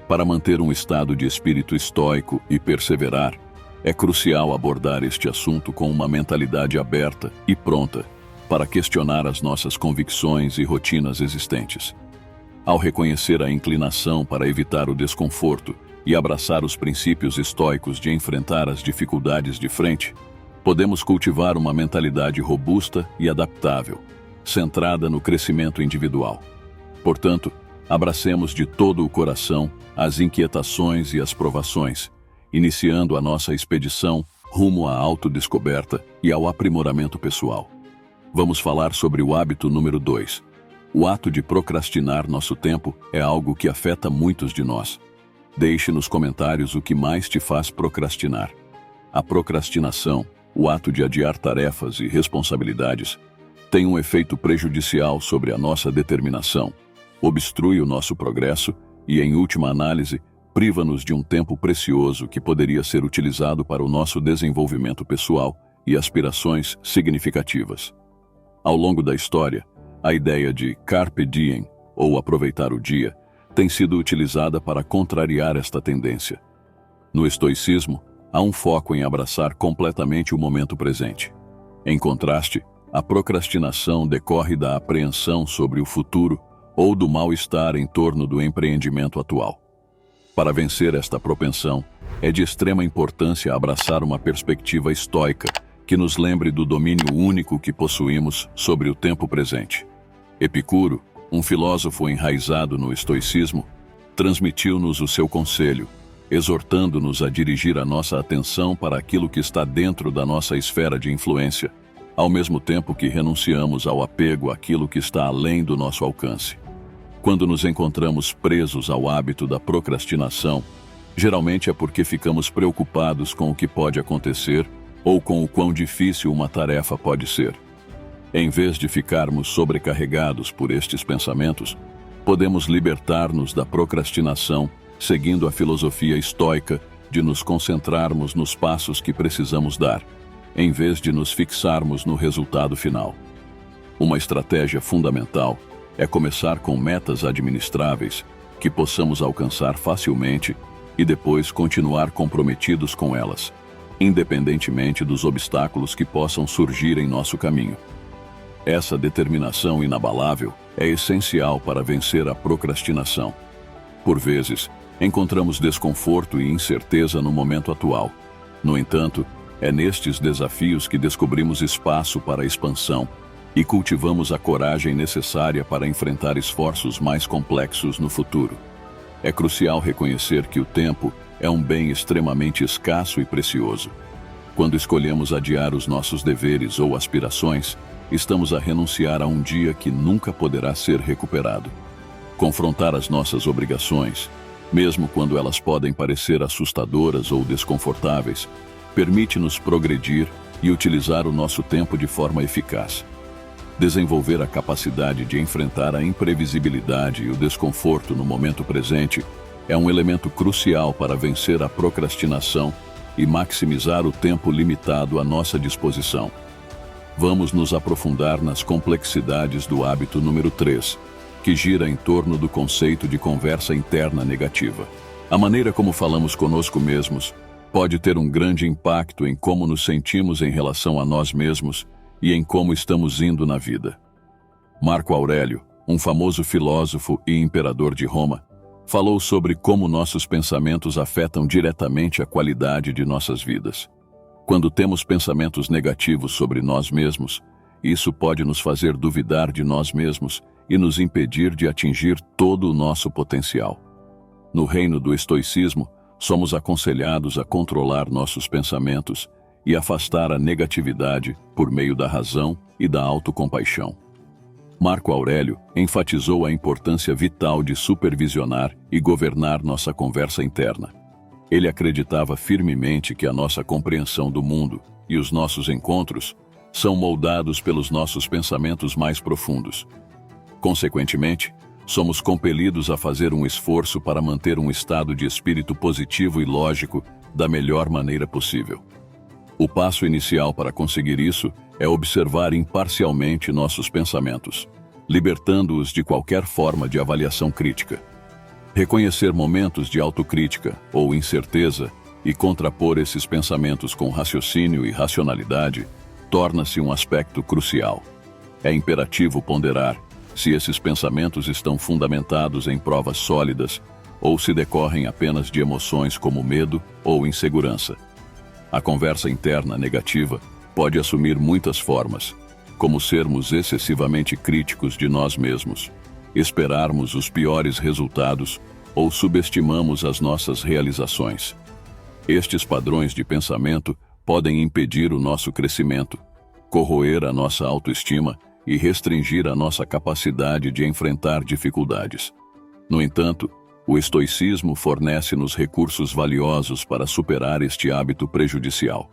Para manter um estado de espírito estoico e perseverar, é crucial abordar este assunto com uma mentalidade aberta e pronta para questionar as nossas convicções e rotinas existentes. Ao reconhecer a inclinação para evitar o desconforto e abraçar os princípios estoicos de enfrentar as dificuldades de frente, podemos cultivar uma mentalidade robusta e adaptável, centrada no crescimento individual. Portanto, abracemos de todo o coração as inquietações e as provações, iniciando a nossa expedição rumo à autodescoberta e ao aprimoramento pessoal. Vamos falar sobre o hábito número 2. O ato de procrastinar nosso tempo é algo que afeta muitos de nós. Deixe nos comentários o que mais te faz procrastinar. A procrastinação, o ato de adiar tarefas e responsabilidades, tem um efeito prejudicial sobre a nossa determinação, obstrui o nosso progresso e, em última análise, priva-nos de um tempo precioso que poderia ser utilizado para o nosso desenvolvimento pessoal e aspirações significativas. Ao longo da história, a ideia de carpe diem, ou aproveitar o dia, tem sido utilizada para contrariar esta tendência. No estoicismo, há um foco em abraçar completamente o momento presente. Em contraste, a procrastinação decorre da apreensão sobre o futuro ou do mal-estar em torno do empreendimento atual. Para vencer esta propensão, é de extrema importância abraçar uma perspectiva estoica que nos lembre do domínio único que possuímos sobre o tempo presente. Epicuro, um filósofo enraizado no estoicismo, transmitiu-nos o seu conselho, exortando-nos a dirigir a nossa atenção para aquilo que está dentro da nossa esfera de influência, ao mesmo tempo que renunciamos ao apego àquilo que está além do nosso alcance. Quando nos encontramos presos ao hábito da procrastinação, geralmente é porque ficamos preocupados com o que pode acontecer ou com o quão difícil uma tarefa pode ser. Em vez de ficarmos sobrecarregados por estes pensamentos, podemos libertar-nos da procrastinação seguindo a filosofia estoica de nos concentrarmos nos passos que precisamos dar, em vez de nos fixarmos no resultado final. Uma estratégia fundamental é começar com metas administráveis que possamos alcançar facilmente e depois continuar comprometidos com elas, independentemente dos obstáculos que possam surgir em nosso caminho. Essa determinação inabalável é essencial para vencer a procrastinação. Por vezes, encontramos desconforto e incerteza no momento atual. No entanto, é nestes desafios que descobrimos espaço para a expansão e cultivamos a coragem necessária para enfrentar esforços mais complexos no futuro. É crucial reconhecer que o tempo é um bem extremamente escasso e precioso. Quando escolhemos adiar os nossos deveres ou aspirações, estamos a renunciar a um dia que nunca poderá ser recuperado. Confrontar as nossas obrigações, mesmo quando elas podem parecer assustadoras ou desconfortáveis, permite-nos progredir e utilizar o nosso tempo de forma eficaz. Desenvolver a capacidade de enfrentar a imprevisibilidade e o desconforto no momento presente é um elemento crucial para vencer a procrastinação e maximizar o tempo limitado à nossa disposição. Vamos nos aprofundar nas complexidades do hábito número 3, que gira em torno do conceito de conversa interna negativa. A maneira como falamos conosco mesmos pode ter um grande impacto em como nos sentimos em relação a nós mesmos e em como estamos indo na vida. Marco Aurélio, um famoso filósofo e imperador de Roma, falou sobre como nossos pensamentos afetam diretamente a qualidade de nossas vidas. Quando temos pensamentos negativos sobre nós mesmos, isso pode nos fazer duvidar de nós mesmos e nos impedir de atingir todo o nosso potencial. No reino do estoicismo, somos aconselhados a controlar nossos pensamentos e afastar a negatividade por meio da razão e da autocompaixão. Marco Aurélio enfatizou a importância vital de supervisionar e governar nossa conversa interna. Ele acreditava firmemente que a nossa compreensão do mundo e os nossos encontros são moldados pelos nossos pensamentos mais profundos. Consequentemente, somos compelidos a fazer um esforço para manter um estado de espírito positivo e lógico da melhor maneira possível. O passo inicial para conseguir isso é observar imparcialmente nossos pensamentos, libertando-os de qualquer forma de avaliação crítica. Reconhecer momentos de autocrítica ou incerteza e contrapor esses pensamentos com raciocínio e racionalidade torna-se um aspecto crucial. É imperativo ponderar se esses pensamentos estão fundamentados em provas sólidas ou se decorrem apenas de emoções como medo ou insegurança. A conversa interna negativa pode assumir muitas formas, como sermos excessivamente críticos de nós mesmos, esperarmos os piores resultados ou subestimamos as nossas realizações. Estes padrões de pensamento podem impedir o nosso crescimento, corroer a nossa autoestima e restringir a nossa capacidade de enfrentar dificuldades. No entanto, o estoicismo fornece-nos recursos valiosos para superar este hábito prejudicial.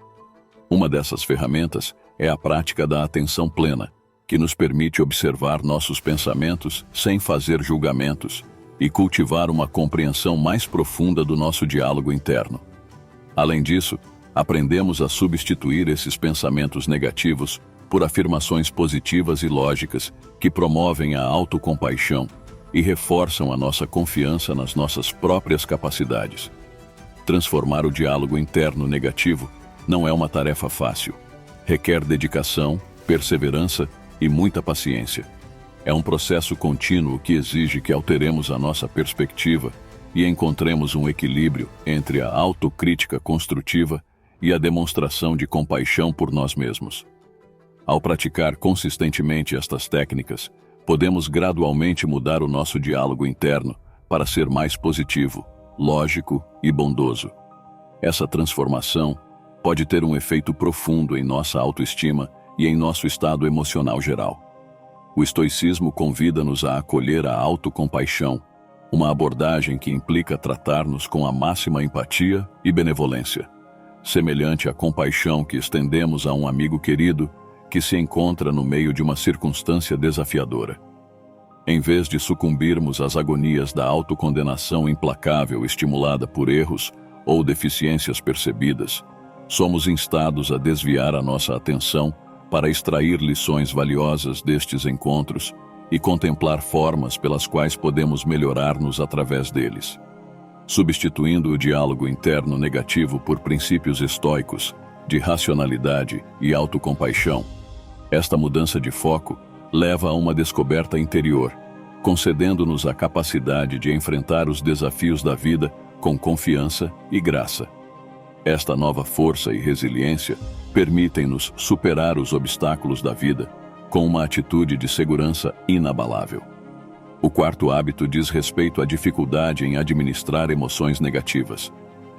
Uma dessas ferramentas é a prática da atenção plena, que nos permite observar nossos pensamentos sem fazer julgamentos e cultivar uma compreensão mais profunda do nosso diálogo interno. Além disso, aprendemos a substituir esses pensamentos negativos por afirmações positivas e lógicas que promovem a autocompaixão e reforçam a nossa confiança nas nossas próprias capacidades. Transformar o diálogo interno negativo não é uma tarefa fácil. Requer dedicação, perseverança e muita paciência. É um processo contínuo que exige que alteremos a nossa perspectiva e encontremos um equilíbrio entre a autocrítica construtiva e a demonstração de compaixão por nós mesmos. Ao praticar consistentemente estas técnicas, podemos gradualmente mudar o nosso diálogo interno para ser mais positivo, lógico e bondoso. Essa transformação pode ter um efeito profundo em nossa autoestima e em nosso estado emocional geral. O estoicismo convida-nos a acolher a autocompaixão, uma abordagem que implica tratar-nos com a máxima empatia e benevolência, semelhante à compaixão que estendemos a um amigo querido que se encontra no meio de uma circunstância desafiadora. Em vez de sucumbirmos às agonias da autocondenação implacável estimulada por erros ou deficiências percebidas, somos instados a desviar a nossa atenção para extrair lições valiosas destes encontros e contemplar formas pelas quais podemos melhorar-nos através deles. Substituindo o diálogo interno negativo por princípios estoicos, de racionalidade e autocompaixão, esta mudança de foco leva a uma descoberta interior, concedendo-nos a capacidade de enfrentar os desafios da vida com confiança e graça. Esta nova força e resiliência permitem-nos superar os obstáculos da vida com uma atitude de segurança inabalável. O quarto hábito diz respeito à dificuldade em administrar emoções negativas.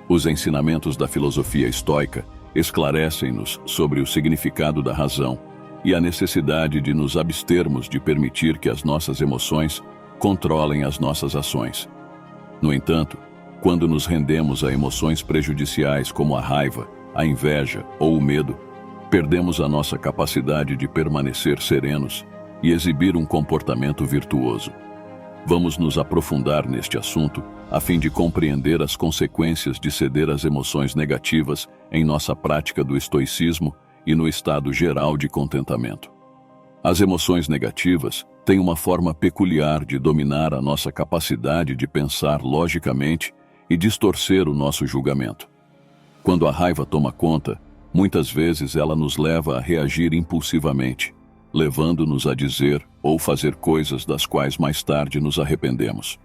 Os ensinamentos da filosofia estoica esclarecem-nos sobre o significado da razão e a necessidade de nos abstermos de permitir que as nossas emoções controlem as nossas ações. No entanto, quando nos rendemos a emoções prejudiciais como a raiva, a inveja ou o medo, perdemos a nossa capacidade de permanecer serenos e exibir um comportamento virtuoso. Vamos nos aprofundar neste assunto a fim de compreender as consequências de ceder às emoções negativas em nossa prática do estoicismo e no estado geral de contentamento. As emoções negativas têm uma forma peculiar de dominar a nossa capacidade de pensar logicamente e distorcer o nosso julgamento. Quando a raiva toma conta, muitas vezes ela nos leva a reagir impulsivamente, levando-nos a dizer ou fazer coisas das quais mais tarde nos arrependemos.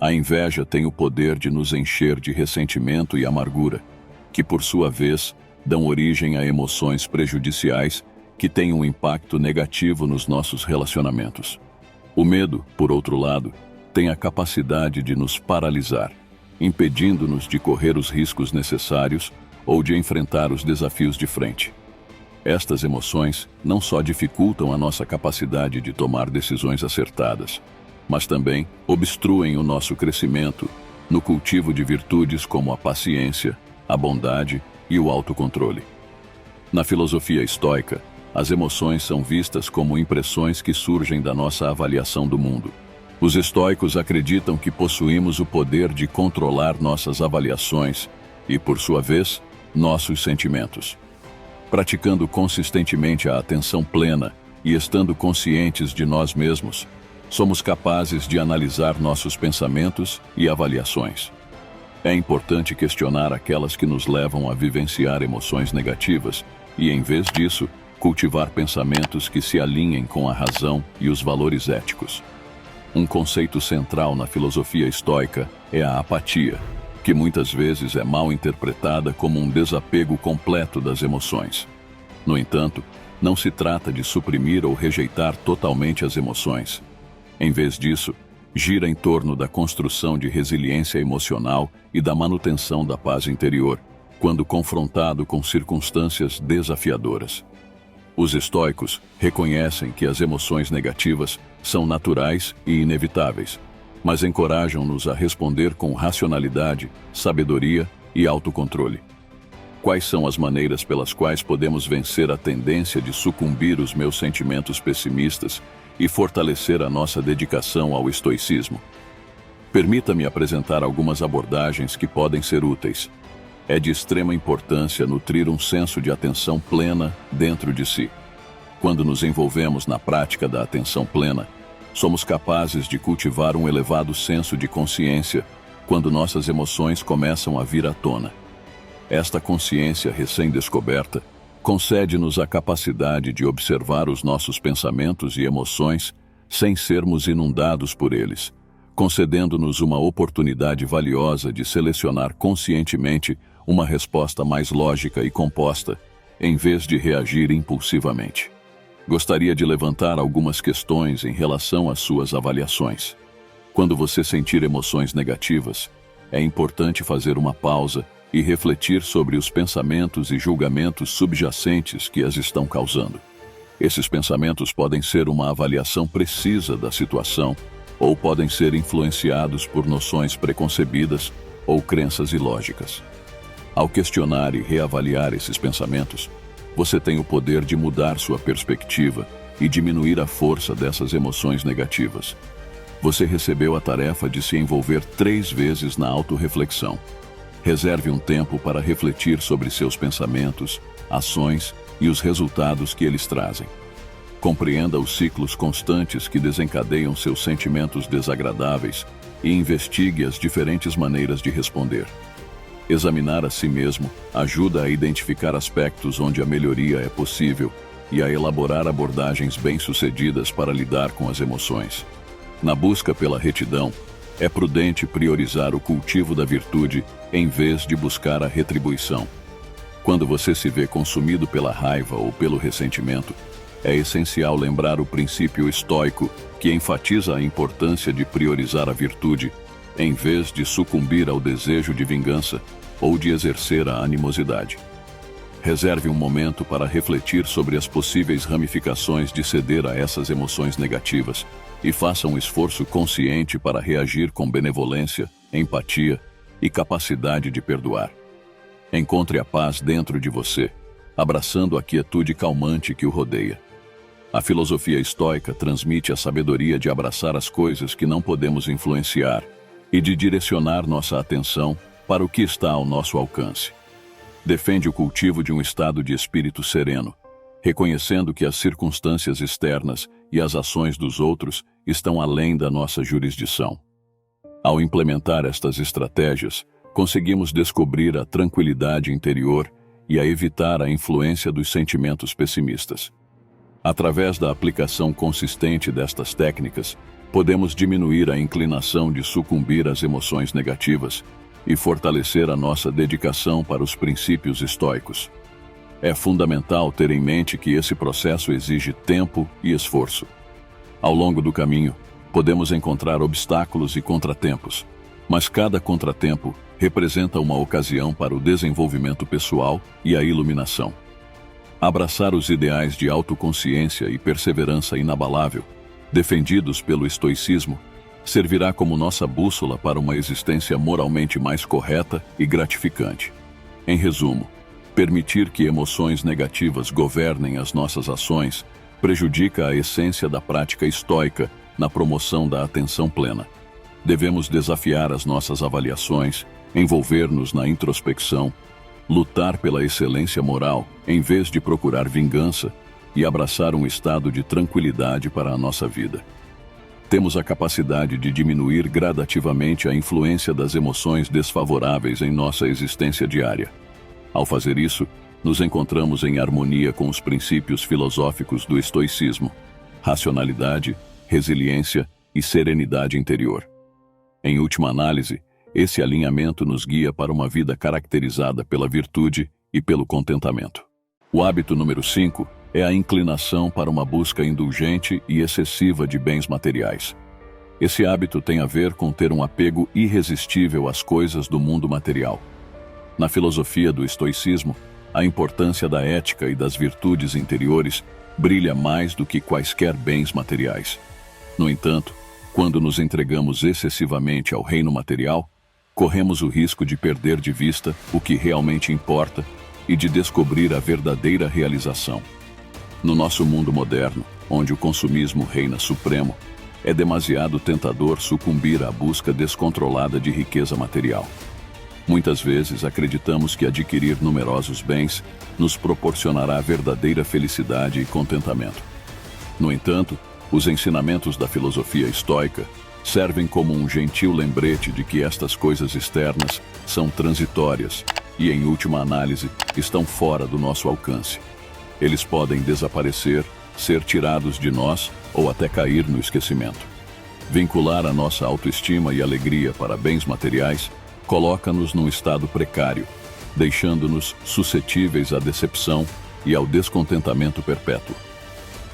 A inveja tem o poder de nos encher de ressentimento e amargura, que por sua vez dão origem a emoções prejudiciais que têm um impacto negativo nos nossos relacionamentos. O medo, por outro lado, tem a capacidade de nos paralisar, impedindo-nos de correr os riscos necessários ou de enfrentar os desafios de frente. Estas emoções não só dificultam a nossa capacidade de tomar decisões acertadas, mas também obstruem o nosso crescimento no cultivo de virtudes como a paciência, a bondade e o autocontrole. Na filosofia estoica, as emoções são vistas como impressões que surgem da nossa avaliação do mundo. Os estoicos acreditam que possuímos o poder de controlar nossas avaliações e, por sua vez, nossos sentimentos. Praticando consistentemente a atenção plena e estando conscientes de nós mesmos, somos capazes de analisar nossos pensamentos e avaliações. É importante questionar aquelas que nos levam a vivenciar emoções negativas e, em vez disso, cultivar pensamentos que se alinhem com a razão e os valores éticos. Um conceito central na filosofia estoica é a apatia, que muitas vezes é mal interpretada como um desapego completo das emoções. No entanto, não se trata de suprimir ou rejeitar totalmente as emoções. Em vez disso, gira em torno da construção de resiliência emocional e da manutenção da paz interior, quando confrontado com circunstâncias desafiadoras. Os estoicos reconhecem que as emoções negativas são naturais e inevitáveis, mas encorajam-nos a responder com racionalidade, sabedoria e autocontrole. Quais são as maneiras pelas quais podemos vencer a tendência de sucumbir os meus sentimentos pessimistas e fortalecer a nossa dedicação ao estoicismo? Permita-me apresentar algumas abordagens que podem ser úteis. É de extrema importância nutrir um senso de atenção plena dentro de si. Quando nos envolvemos na prática da atenção plena, somos capazes de cultivar um elevado senso de consciência quando nossas emoções começam a vir à tona. Esta consciência recém-descoberta concede-nos a capacidade de observar os nossos pensamentos e emoções sem sermos inundados por eles, concedendo-nos uma oportunidade valiosa de selecionar conscientemente uma resposta mais lógica e composta, em vez de reagir impulsivamente. Gostaria de levantar algumas questões em relação às suas avaliações. Quando você sentir emoções negativas, é importante fazer uma pausa e refletir sobre os pensamentos e julgamentos subjacentes que as estão causando. Esses pensamentos podem ser uma avaliação precisa da situação ou podem ser influenciados por noções preconcebidas ou crenças ilógicas. Ao questionar e reavaliar esses pensamentos, você tem o poder de mudar sua perspectiva e diminuir a força dessas emoções negativas. Você recebeu a tarefa de se envolver 3 vezes na autorreflexão. Reserve um tempo para refletir sobre seus pensamentos, ações e os resultados que eles trazem. Compreenda os ciclos constantes que desencadeiam seus sentimentos desagradáveis e investigue as diferentes maneiras de responder. Examinar a si mesmo ajuda a identificar aspectos onde a melhoria é possível e a elaborar abordagens bem-sucedidas para lidar com as emoções. Na busca pela retidão, é prudente priorizar o cultivo da virtude em vez de buscar a retribuição. Quando você se vê consumido pela raiva ou pelo ressentimento, é essencial lembrar o princípio estoico que enfatiza a importância de priorizar a virtude em vez de sucumbir ao desejo de vingança ou de exercer a animosidade. Reserve um momento para refletir sobre as possíveis ramificações de ceder a essas emoções negativas e faça um esforço consciente para reagir com benevolência, empatia e capacidade de perdoar. Encontre a paz dentro de você, abraçando a quietude calmante que o rodeia. A filosofia estoica transmite a sabedoria de abraçar as coisas que não podemos influenciar e de direcionar nossa atenção para o que está ao nosso alcance. Defende o cultivo de um estado de espírito sereno, reconhecendo que as circunstâncias externas e as ações dos outros estão além da nossa jurisdição. Ao implementar estas estratégias, conseguimos descobrir a tranquilidade interior e a evitar a influência dos sentimentos pessimistas. Através da aplicação consistente destas técnicas, podemos diminuir a inclinação de sucumbir às emoções negativas e fortalecer a nossa dedicação para os princípios estoicos. É fundamental ter em mente que esse processo exige tempo e esforço. Ao longo do caminho, podemos encontrar obstáculos e contratempos, mas cada contratempo representa uma ocasião para o desenvolvimento pessoal e a iluminação. Abraçar os ideais de autoconsciência e perseverança inabalável, defendidos pelo estoicismo, servirá como nossa bússola para uma existência moralmente mais correta e gratificante. Em resumo, permitir que emoções negativas governem as nossas ações prejudica a essência da prática estoica na promoção da atenção plena. Devemos desafiar as nossas avaliações, envolver-nos na introspecção, lutar pela excelência moral em vez de procurar vingança e abraçar um estado de tranquilidade para a nossa vida. Temos a capacidade de diminuir gradativamente a influência das emoções desfavoráveis em nossa existência diária. Ao fazer isso, nos encontramos em harmonia com os princípios filosóficos do estoicismo, racionalidade, resiliência e serenidade interior. Em última análise, esse alinhamento nos guia para uma vida caracterizada pela virtude e pelo contentamento. O hábito número 5 é a inclinação para uma busca indulgente e excessiva de bens materiais. Esse hábito tem a ver com ter um apego irresistível às coisas do mundo material. Na filosofia do estoicismo, a importância da ética e das virtudes interiores brilha mais do que quaisquer bens materiais. No entanto, quando nos entregamos excessivamente ao reino material, corremos o risco de perder de vista o que realmente importa e de descobrir a verdadeira realização. No nosso mundo moderno, onde o consumismo reina supremo, é demasiado tentador sucumbir à busca descontrolada de riqueza material. Muitas vezes acreditamos que adquirir numerosos bens nos proporcionará verdadeira felicidade e contentamento. No entanto, os ensinamentos da filosofia estoica servem como um gentil lembrete de que estas coisas externas são transitórias e, em última análise, estão fora do nosso alcance. Eles podem desaparecer, ser tirados de nós ou até cair no esquecimento. Vincular a nossa autoestima e alegria para bens materiais coloca-nos num estado precário, deixando-nos suscetíveis à decepção e ao descontentamento perpétuo.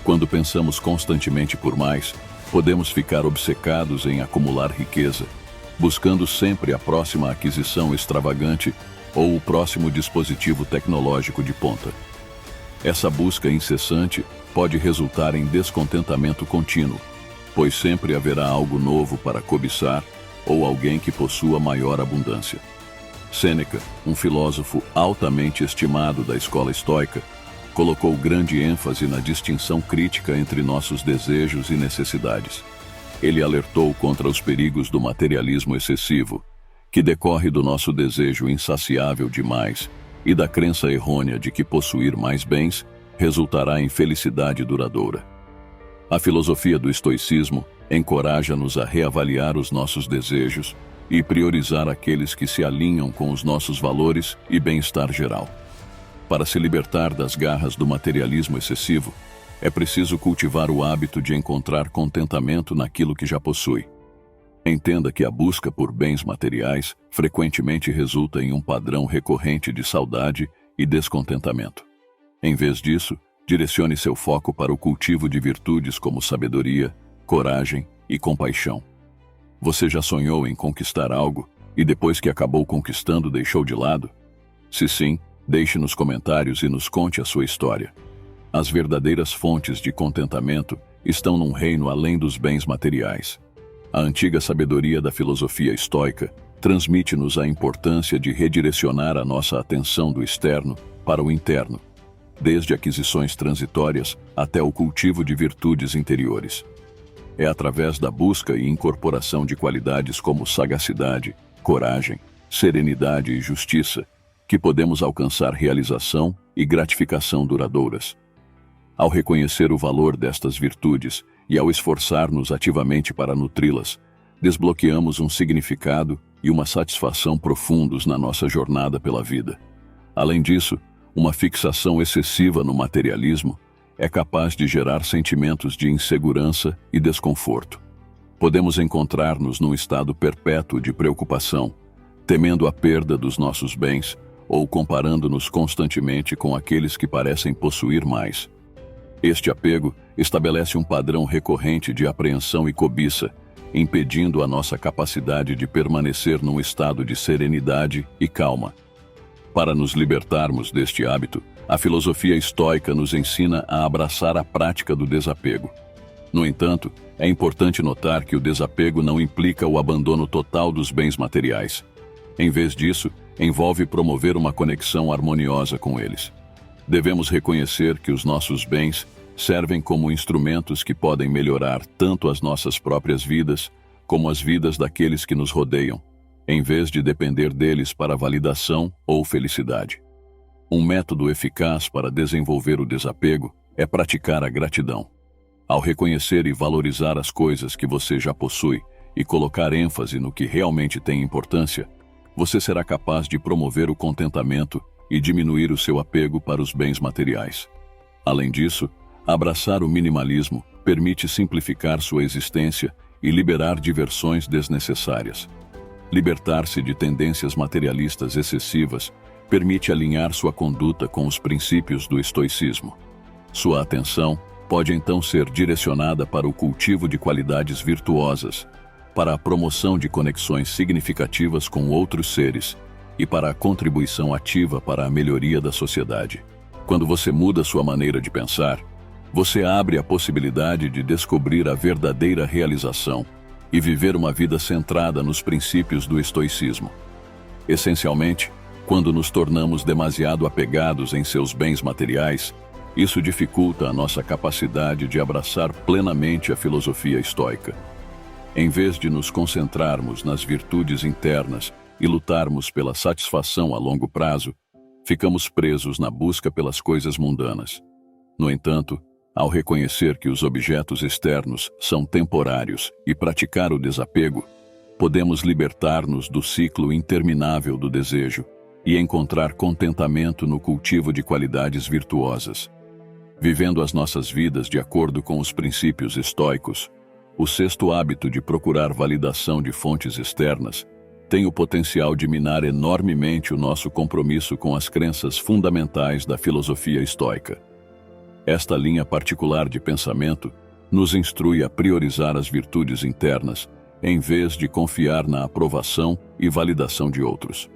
Quando pensamos constantemente por mais, podemos ficar obcecados em acumular riqueza, buscando sempre a próxima aquisição extravagante ou o próximo dispositivo tecnológico de ponta. Essa busca incessante pode resultar em descontentamento contínuo, pois sempre haverá algo novo para cobiçar ou alguém que possua maior abundância. Sêneca, um filósofo altamente estimado da escola estoica, colocou grande ênfase na distinção crítica entre nossos desejos e necessidades. Ele alertou contra os perigos do materialismo excessivo, que decorre do nosso desejo insaciável de mais e da crença errônea de que possuir mais bens resultará em felicidade duradoura. A filosofia do estoicismo encoraja-nos a reavaliar os nossos desejos e priorizar aqueles que se alinham com os nossos valores e bem-estar geral. Para se libertar das garras do materialismo excessivo, é preciso cultivar o hábito de encontrar contentamento naquilo que já possui. Entenda que a busca por bens materiais frequentemente resulta em um padrão recorrente de saudade e descontentamento. Em vez disso, direcione seu foco para o cultivo de virtudes como sabedoria, coragem e compaixão. Você já sonhou em conquistar algo e depois que acabou conquistando deixou de lado? Se sim, Deixe nos comentários e nos conte a sua história. As verdadeiras fontes de contentamento estão num reino além dos bens materiais. A antiga sabedoria da filosofia estoica transmite-nos a importância de redirecionar a nossa atenção do externo para o interno, desde aquisições transitórias até o cultivo de virtudes interiores. É através da busca e incorporação de qualidades como sagacidade, coragem, serenidade e justiça que podemos alcançar realização e gratificação duradouras. Ao reconhecer o valor destas virtudes e ao esforçar-nos ativamente para nutri-las, desbloqueamos um significado e uma satisfação profundos na nossa jornada pela vida. Além disso, uma fixação excessiva no materialismo é capaz de gerar sentimentos de insegurança e desconforto. Podemos encontrar-nos num estado perpétuo de preocupação, temendo a perda dos nossos bens ou comparando-nos constantemente com aqueles que parecem possuir mais. Este apego estabelece um padrão recorrente de apreensão e cobiça, impedindo a nossa capacidade de permanecer num estado de serenidade e calma. Para nos libertarmos deste hábito, a filosofia estoica nos ensina a abraçar a prática do desapego. No entanto, é importante notar que o desapego não implica o abandono total dos bens materiais. Em vez disso, envolve promover uma conexão harmoniosa com eles. Devemos reconhecer que os nossos bens servem como instrumentos que podem melhorar tanto as nossas próprias vidas, como as vidas daqueles que nos rodeiam, em vez de depender deles para validação ou felicidade. Um método eficaz para desenvolver o desapego é praticar a gratidão. Ao reconhecer e valorizar as coisas que você já possui e colocar ênfase no que realmente tem importância, você será capaz de promover o contentamento e diminuir o seu apego para os bens materiais. Além disso, abraçar o minimalismo permite simplificar sua existência e liberar diversões desnecessárias. Libertar-se de tendências materialistas excessivas permite alinhar sua conduta com os princípios do estoicismo. Sua atenção pode então ser direcionada para o cultivo de qualidades virtuosas, para a promoção de conexões significativas com outros seres e para a contribuição ativa para a melhoria da sociedade. Quando você muda sua maneira de pensar, você abre a possibilidade de descobrir a verdadeira realização e viver uma vida centrada nos princípios do estoicismo. Essencialmente, quando nos tornamos demasiado apegados em seus bens materiais, isso dificulta a nossa capacidade de abraçar plenamente a filosofia estoica. Em vez de nos concentrarmos nas virtudes internas e lutarmos pela satisfação a longo prazo, ficamos presos na busca pelas coisas mundanas. No entanto, ao reconhecer que os objetos externos são temporários e praticar o desapego, podemos libertar-nos do ciclo interminável do desejo e encontrar contentamento no cultivo de qualidades virtuosas. Vivendo as nossas vidas de acordo com os princípios estoicos, o sexto hábito de procurar validação de fontes externas tem o potencial de minar enormemente o nosso compromisso com as crenças fundamentais da filosofia estoica. Esta linha particular de pensamento nos instrui a priorizar as virtudes internas, em vez de confiar na aprovação e validação de outros.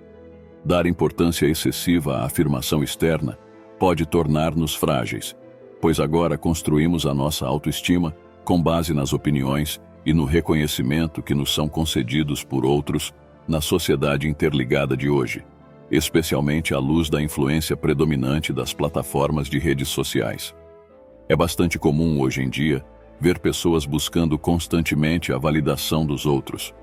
Dar importância excessiva à afirmação externa pode tornar-nos frágeis, pois agora construímos a nossa autoestima com base nas opiniões e no reconhecimento que nos são concedidos por outros na sociedade interligada de hoje, especialmente à luz da influência predominante das plataformas de redes sociais. É bastante comum hoje em dia ver pessoas buscando constantemente a validação dos outros.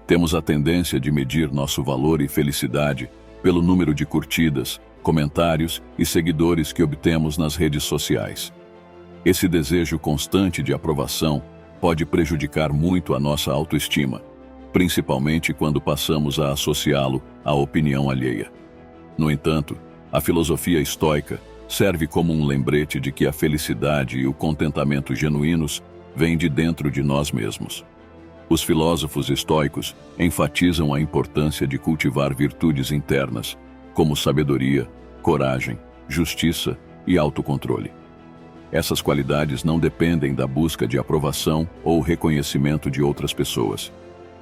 Temos a tendência de medir nosso valor e felicidade pelo número de curtidas, comentários e seguidores que obtemos nas redes sociais. Esse desejo constante de aprovação pode prejudicar muito a nossa autoestima, principalmente quando passamos a associá-lo à opinião alheia. No entanto, a filosofia estoica serve como um lembrete de que a felicidade e o contentamento genuínos vêm de dentro de nós mesmos. Os filósofos estoicos enfatizam a importância de cultivar virtudes internas, como sabedoria, coragem, justiça e autocontrole. Essas qualidades não dependem da busca de aprovação ou reconhecimento de outras pessoas.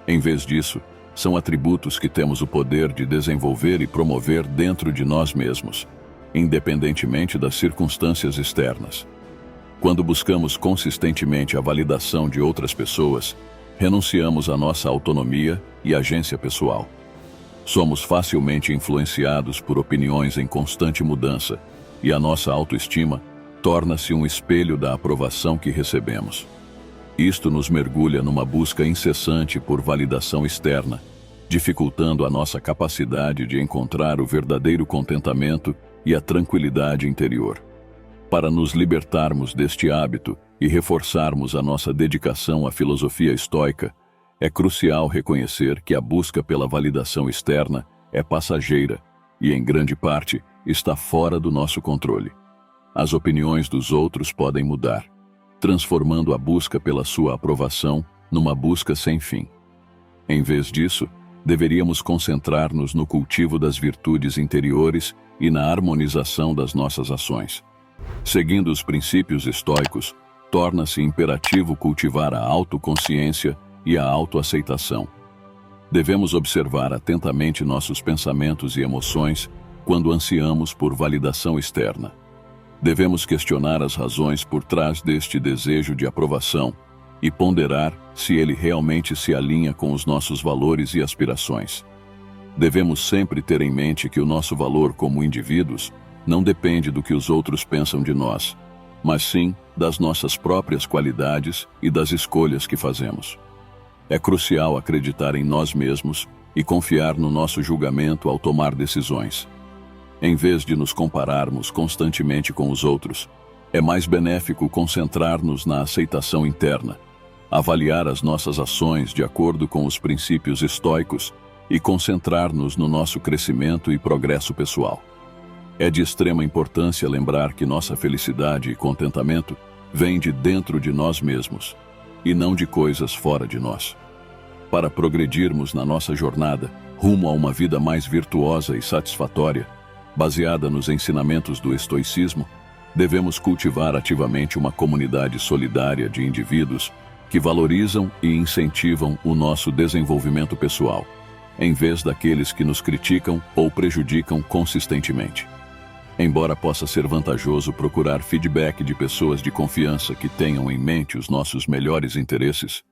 Em vez disso, são atributos que temos o poder de desenvolver e promover dentro de nós mesmos, independentemente das circunstâncias externas. Quando buscamos consistentemente a validação de outras pessoas, renunciamos à nossa autonomia e agência pessoal. Somos facilmente influenciados por opiniões em constante mudança, e a nossa autoestima torna-se um espelho da aprovação que recebemos. Isto nos mergulha numa busca incessante por validação externa, dificultando a nossa capacidade de encontrar o verdadeiro contentamento e a tranquilidade interior. Para nos libertarmos deste hábito e reforçarmos a nossa dedicação à filosofia estoica, é crucial reconhecer que a busca pela validação externa é passageira e, em grande parte, está fora do nosso controle. As opiniões dos outros podem mudar, transformando a busca pela sua aprovação numa busca sem fim. Em vez disso, deveríamos concentrar-nos no cultivo das virtudes interiores e na harmonização das nossas ações. Seguindo os princípios estoicos, torna-se imperativo cultivar a autoconsciência e a autoaceitação. Devemos observar atentamente nossos pensamentos e emoções quando ansiamos por validação externa. Devemos questionar as razões por trás deste desejo de aprovação e ponderar se ele realmente se alinha com os nossos valores e aspirações. Devemos sempre ter em mente que o nosso valor como indivíduos não depende do que os outros pensam de nós, mas sim das nossas próprias qualidades e das escolhas que fazemos. É crucial acreditar em nós mesmos e confiar no nosso julgamento ao tomar decisões. Em vez de nos compararmos constantemente com os outros, é mais benéfico concentrar-nos na aceitação interna, avaliar as nossas ações de acordo com os princípios estoicos e concentrar-nos no nosso crescimento e progresso pessoal. É de extrema importância lembrar que nossa felicidade e contentamento vêm de dentro de nós mesmos, e não de coisas fora de nós. Para progredirmos na nossa jornada rumo a uma vida mais virtuosa e satisfatória, baseada nos ensinamentos do estoicismo, devemos cultivar ativamente uma comunidade solidária de indivíduos que valorizam e incentivam o nosso desenvolvimento pessoal, em vez daqueles que nos criticam ou prejudicam consistentemente. Embora possa ser vantajoso procurar feedback de pessoas de confiança que tenham em mente os nossos melhores interesses,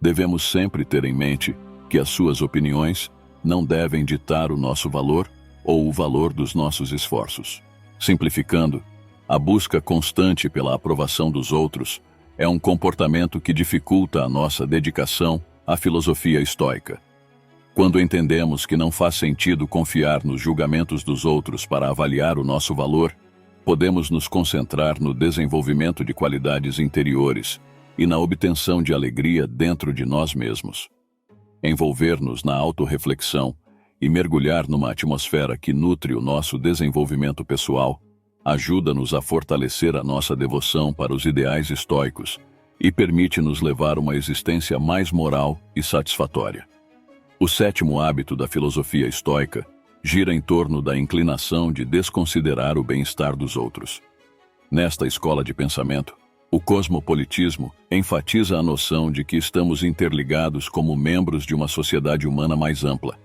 devemos sempre ter em mente que as suas opiniões não devem ditar o nosso valor ou o valor dos nossos esforços. Simplificando, a busca constante pela aprovação dos outros é um comportamento que dificulta a nossa dedicação à filosofia estoica. Quando entendemos que não faz sentido confiar nos julgamentos dos outros para avaliar o nosso valor, podemos nos concentrar no desenvolvimento de qualidades interiores e na obtenção de alegria dentro de nós mesmos. Envolver-nos na autorreflexão e mergulhar numa atmosfera que nutre o nosso desenvolvimento pessoal ajuda-nos a fortalecer a nossa devoção para os ideais estoicos e permite-nos levar uma existência mais moral e satisfatória. O sétimo hábito da filosofia estoica gira em torno da inclinação de desconsiderar o bem-estar dos outros. Nesta escola de pensamento, o cosmopolitismo enfatiza a noção de que estamos interligados como membros de uma sociedade humana mais ampla,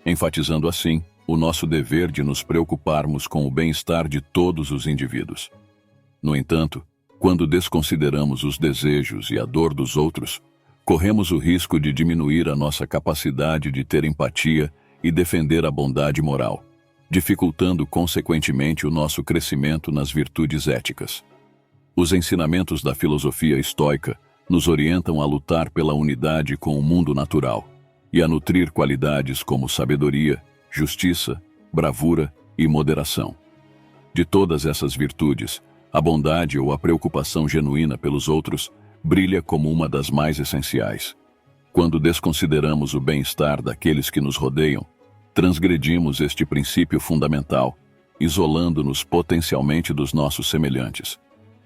enfatizando assim o nosso dever de nos preocuparmos com o bem-estar de todos os indivíduos. No entanto, quando desconsideramos os desejos e a dor dos outros, corremos o risco de diminuir a nossa capacidade de ter empatia e defender a bondade moral, dificultando consequentemente o nosso crescimento nas virtudes éticas. Os ensinamentos da filosofia estoica nos orientam a lutar pela unidade com o mundo natural e a nutrir qualidades como sabedoria, justiça, bravura e moderação. De todas essas virtudes, a bondade ou a preocupação genuína pelos outros brilha como uma das mais essenciais. Quando desconsideramos o bem-estar daqueles que nos rodeiam, transgredimos este princípio fundamental, isolando-nos potencialmente dos nossos semelhantes.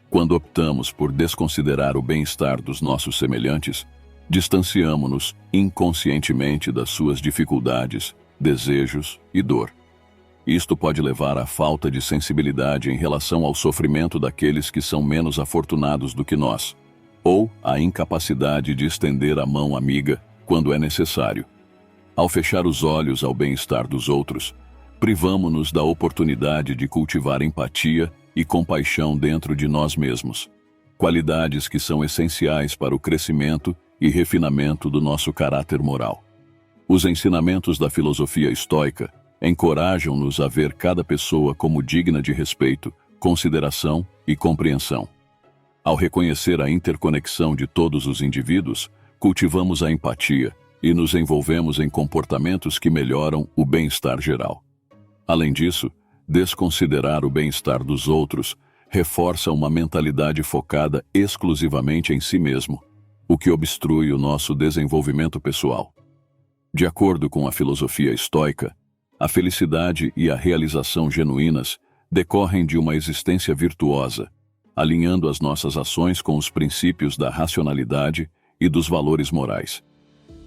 Quando optamos por desconsiderar o bem-estar dos nossos semelhantes, distanciamo-nos inconscientemente das suas dificuldades, desejos e dor. Isto pode levar à falta de sensibilidade em relação ao sofrimento daqueles que são menos afortunados do que nós, ou à incapacidade de estender a mão amiga quando é necessário. Ao fechar os olhos ao bem-estar dos outros, privamo-nos da oportunidade de cultivar empatia e compaixão dentro de nós mesmos, qualidades que são essenciais para o crescimento e refinamento do nosso caráter moral. Os ensinamentos da filosofia estoica encorajam-nos a ver cada pessoa como digna de respeito, consideração e compreensão. Ao reconhecer a interconexão de todos os indivíduos, cultivamos a empatia e nos envolvemos em comportamentos que melhoram o bem-estar geral. Além disso, desconsiderar o bem-estar dos outros reforça uma mentalidade focada exclusivamente em si mesmo, o que obstrui o nosso desenvolvimento pessoal. De acordo com a filosofia estoica, a felicidade e a realização genuínas decorrem de uma existência virtuosa, alinhando as nossas ações com os princípios da racionalidade e dos valores morais.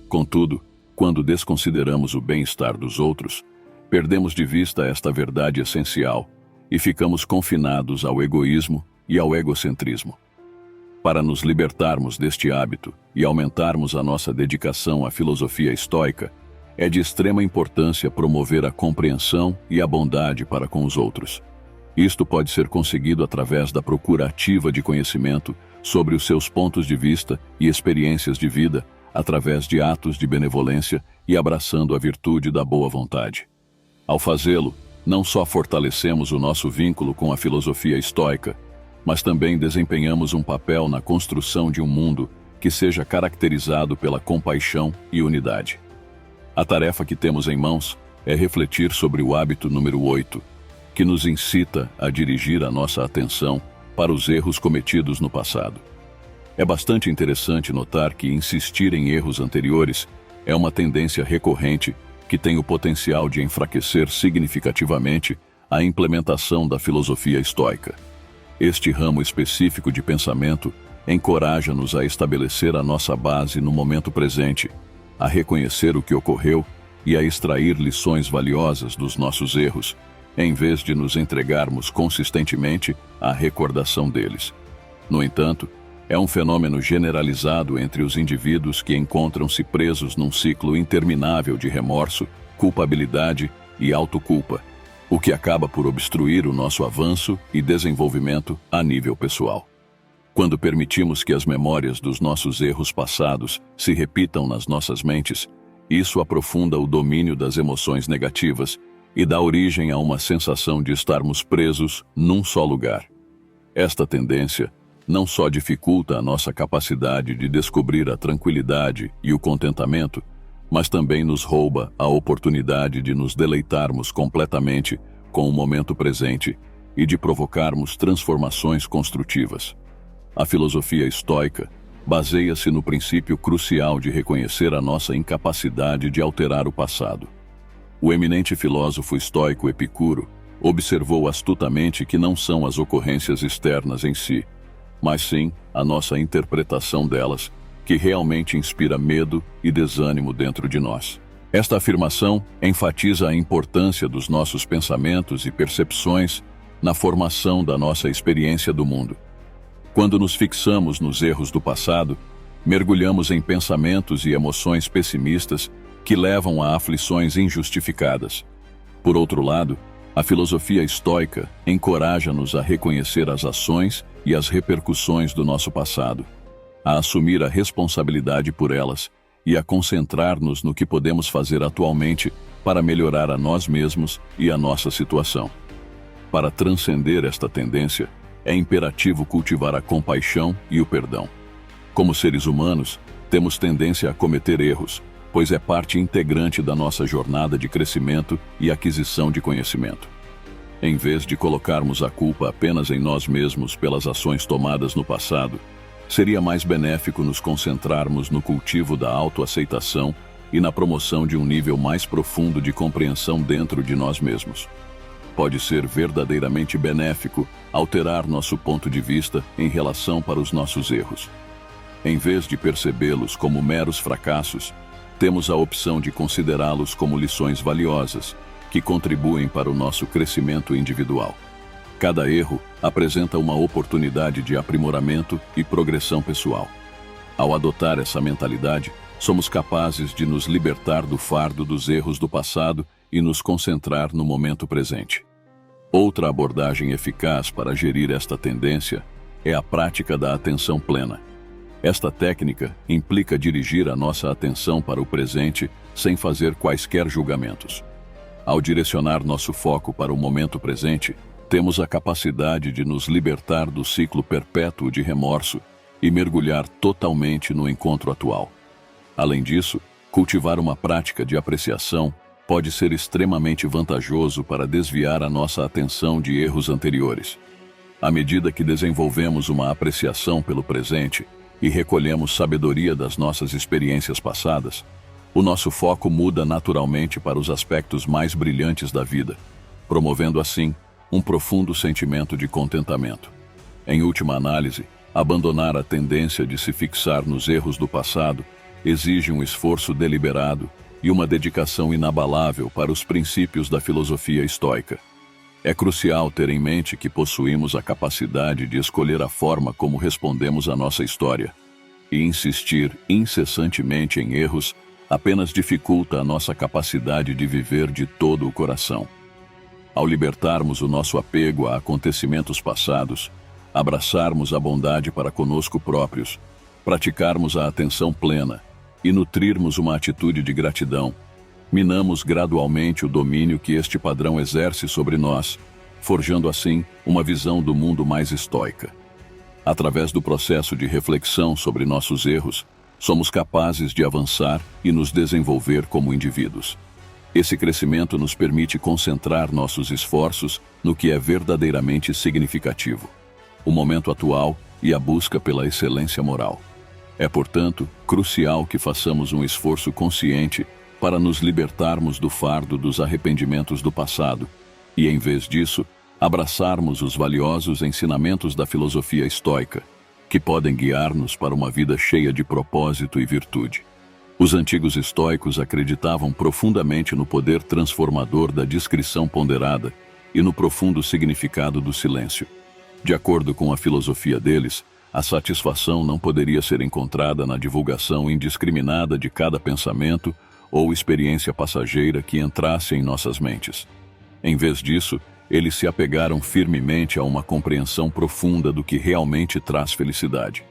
Contudo, quando desconsideramos o bem-estar dos outros, perdemos de vista esta verdade essencial e ficamos confinados ao egoísmo e ao egocentrismo. Para nos libertarmos deste hábito e aumentarmos a nossa dedicação à filosofia estoica, é de extrema importância promover a compreensão e a bondade para com os outros. Isto pode ser conseguido através da procura ativa de conhecimento sobre os seus pontos de vista e experiências de vida, através de atos de benevolência e abraçando a virtude da boa vontade. Ao fazê-lo, não só fortalecemos o nosso vínculo com a filosofia estoica, mas também desempenhamos um papel na construção de um mundo que seja caracterizado pela compaixão e unidade. A tarefa que temos em mãos é refletir sobre o hábito número 8, que nos incita a dirigir a nossa atenção para os erros cometidos no passado. É bastante interessante notar que insistir em erros anteriores é uma tendência recorrente que tem o potencial de enfraquecer significativamente a implementação da filosofia estoica. Este ramo específico de pensamento encoraja-nos a estabelecer a nossa base no momento presente, a reconhecer o que ocorreu e a extrair lições valiosas dos nossos erros, em vez de nos entregarmos consistentemente à recordação deles. No entanto, é um fenômeno generalizado entre os indivíduos que encontram-se presos num ciclo interminável de remorso, culpabilidade e autoculpa, o que acaba por obstruir o nosso avanço e desenvolvimento a nível pessoal. Quando permitimos que as memórias dos nossos erros passados se repitam nas nossas mentes, isso aprofunda o domínio das emoções negativas e dá origem a uma sensação de estarmos presos num só lugar. Esta tendência não só dificulta a nossa capacidade de descobrir a tranquilidade e o contentamento, mas também nos rouba a oportunidade de nos deleitarmos completamente com o momento presente e de provocarmos transformações construtivas. A filosofia estoica baseia-se no princípio crucial de reconhecer a nossa incapacidade de alterar o passado. O eminente filósofo estoico Epicuro observou astutamente que não são as ocorrências externas em si, mas sim a nossa interpretação delas, que realmente inspira medo e desânimo dentro de nós. Esta afirmação enfatiza a importância dos nossos pensamentos e percepções na formação da nossa experiência do mundo. Quando nos fixamos nos erros do passado, mergulhamos em pensamentos e emoções pessimistas que levam a aflições injustificadas. Por outro lado, a filosofia estoica encoraja-nos a reconhecer as ações e as repercussões do nosso passado, a assumir a responsabilidade por elas e a concentrar-nos no que podemos fazer atualmente para melhorar a nós mesmos e a nossa situação. Para transcender esta tendência, é imperativo cultivar a compaixão e o perdão. Como seres humanos, temos tendência a cometer erros, pois é parte integrante da nossa jornada de crescimento e aquisição de conhecimento. Em vez de colocarmos a culpa apenas em nós mesmos pelas ações tomadas no passado, seria mais benéfico nos concentrarmos no cultivo da autoaceitação e na promoção de um nível mais profundo de compreensão dentro de nós mesmos. Pode ser verdadeiramente benéfico alterar nosso ponto de vista em relação para os nossos erros. Em vez de percebê-los como meros fracassos, temos a opção de considerá-los como lições valiosas, que contribuem para o nosso crescimento individual. Cada erro apresenta uma oportunidade de aprimoramento e progressão pessoal. Ao adotar essa mentalidade, somos capazes de nos libertar do fardo dos erros do passado e nos concentrar no momento presente. Outra abordagem eficaz para gerir esta tendência é a prática da atenção plena. Esta técnica implica dirigir a nossa atenção para o presente sem fazer quaisquer julgamentos. Ao direcionar nosso foco para o momento presente, temos a capacidade de nos libertar do ciclo perpétuo de remorso e mergulhar totalmente no encontro atual. Além disso, cultivar uma prática de apreciação pode ser extremamente vantajoso para desviar a nossa atenção de erros anteriores. À medida que desenvolvemos uma apreciação pelo presente e recolhemos sabedoria das nossas experiências passadas, o nosso foco muda naturalmente para os aspectos mais brilhantes da vida, promovendo assim um profundo sentimento de contentamento. Em última análise, abandonar a tendência de se fixar nos erros do passado exige um esforço deliberado e uma dedicação inabalável para os princípios da filosofia estoica. É crucial ter em mente que possuímos a capacidade de escolher a forma como respondemos à nossa história, e insistir incessantemente em erros apenas dificulta a nossa capacidade de viver de todo o coração. Ao libertarmos o nosso apego a acontecimentos passados, abraçarmos a bondade para conosco próprios, praticarmos a atenção plena e nutrirmos uma atitude de gratidão, minamos gradualmente o domínio que este padrão exerce sobre nós, forjando assim uma visão do mundo mais estoica. Através do processo de reflexão sobre nossos erros, somos capazes de avançar e nos desenvolver como indivíduos. Esse crescimento nos permite concentrar nossos esforços no que é verdadeiramente significativo, o momento atual e a busca pela excelência moral. É, portanto, crucial que façamos um esforço consciente para nos libertarmos do fardo dos arrependimentos do passado e, em vez disso, abraçarmos os valiosos ensinamentos da filosofia estoica, que podem guiar-nos para uma vida cheia de propósito e virtude. Os antigos estoicos acreditavam profundamente no poder transformador da discrição ponderada e no profundo significado do silêncio. De acordo com a filosofia deles, a satisfação não poderia ser encontrada na divulgação indiscriminada de cada pensamento ou experiência passageira que entrasse em nossas mentes. Em vez disso, eles se apegaram firmemente a uma compreensão profunda do que realmente traz felicidade.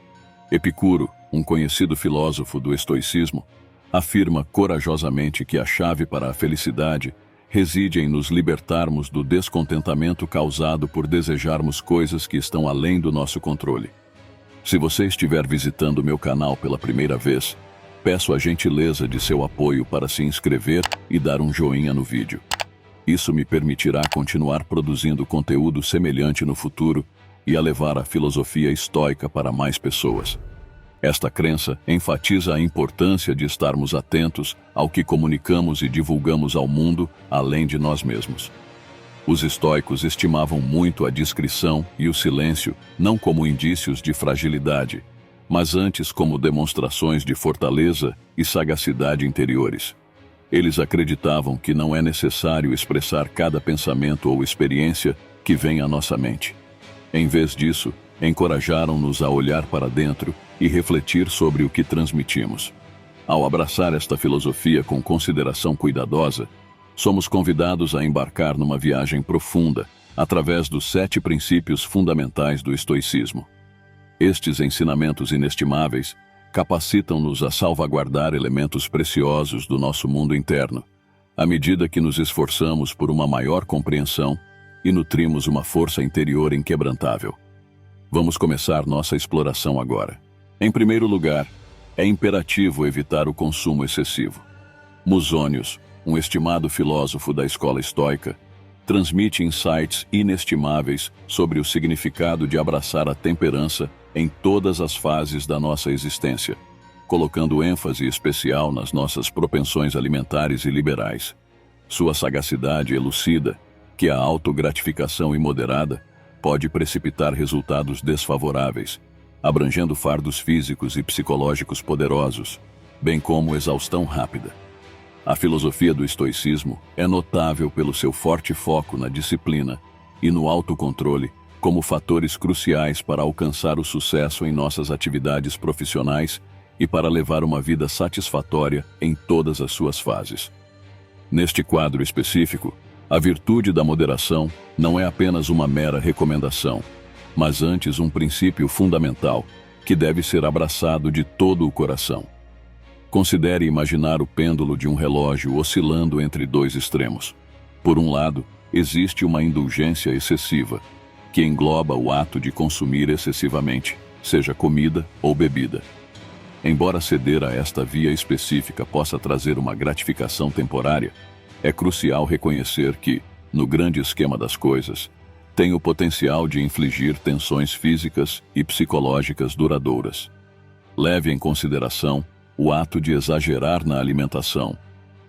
Epicuro, um conhecido filósofo do estoicismo, afirma corajosamente que a chave para a felicidade reside em nos libertarmos do descontentamento causado por desejarmos coisas que estão além do nosso controle. Se você estiver visitando meu canal pela primeira vez, peço a gentileza de seu apoio para se inscrever e dar um joinha no vídeo. Isso me permitirá continuar produzindo conteúdo semelhante no futuro e a levar a filosofia estoica para mais pessoas. Esta crença enfatiza a importância de estarmos atentos ao que comunicamos e divulgamos ao mundo, além de nós mesmos. Os estoicos estimavam muito a discrição e o silêncio não como indícios de fragilidade, mas antes como demonstrações de fortaleza e sagacidade interiores. Eles acreditavam que não é necessário expressar cada pensamento ou experiência que vem à nossa mente. Em vez disso, encorajaram-nos a olhar para dentro e refletir sobre o que transmitimos. Ao abraçar esta filosofia com consideração cuidadosa, somos convidados a embarcar numa viagem profunda através dos 7 princípios fundamentais do estoicismo. Estes ensinamentos inestimáveis capacitam-nos a salvaguardar elementos preciosos do nosso mundo interno, à medida que nos esforçamos por uma maior compreensão e nutrimos uma força interior inquebrantável. Vamos começar nossa exploração agora. Em primeiro lugar, é imperativo evitar o consumo excessivo. Musônios, um estimado filósofo da escola estoica, transmite insights inestimáveis sobre o significado de abraçar a temperança em todas as fases da nossa existência, colocando ênfase especial nas nossas propensões alimentares e liberais. Sua sagacidade elucida que a autogratificação imoderada pode precipitar resultados desfavoráveis, abrangendo fardos físicos e psicológicos poderosos, bem como exaustão rápida. A filosofia do estoicismo é notável pelo seu forte foco na disciplina e no autocontrole como fatores cruciais para alcançar o sucesso em nossas atividades profissionais e para levar uma vida satisfatória em todas as suas fases. Neste quadro específico, a virtude da moderação não é apenas uma mera recomendação, mas antes um princípio fundamental que deve ser abraçado de todo o coração. Considere imaginar o pêndulo de um relógio oscilando entre dois extremos. Por um lado, existe uma indulgência excessiva, que engloba o ato de consumir excessivamente, seja comida ou bebida. Embora ceder a esta via específica possa trazer uma gratificação temporária, é crucial reconhecer que, no grande esquema das coisas, tem o potencial de infligir tensões físicas e psicológicas duradouras. Leve em consideração o ato de exagerar na alimentação.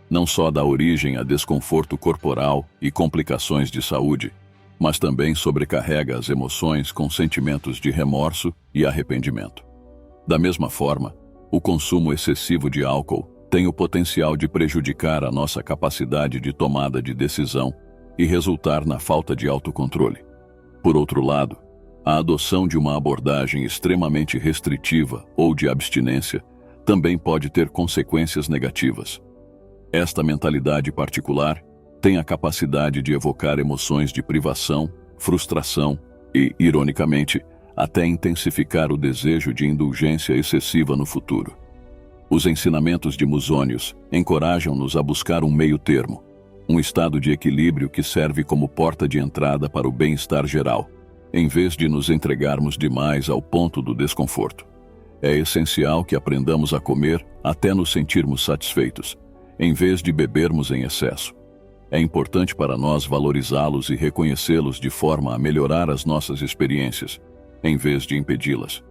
Não só dá origem a desconforto corporal e complicações de saúde, mas também sobrecarrega as emoções com sentimentos de remorso e arrependimento. Da mesma forma, o consumo excessivo de álcool tem o potencial de prejudicar a nossa capacidade de tomada de decisão e resultar na falta de autocontrole. Por outro lado, a adoção de uma abordagem extremamente restritiva ou de abstinência também pode ter consequências negativas. Esta mentalidade particular tem a capacidade de evocar emoções de privação, frustração e, ironicamente, até intensificar o desejo de indulgência excessiva no futuro. Os ensinamentos de Musônios encorajam-nos a buscar um meio-termo, um estado de equilíbrio que serve como porta de entrada para o bem-estar geral, em vez de nos entregarmos demais ao ponto do desconforto. É essencial que aprendamos a comer até nos sentirmos satisfeitos, em vez de bebermos em excesso. É importante para nós valorizá-los e reconhecê-los de forma a melhorar as nossas experiências, em vez de impedi-las.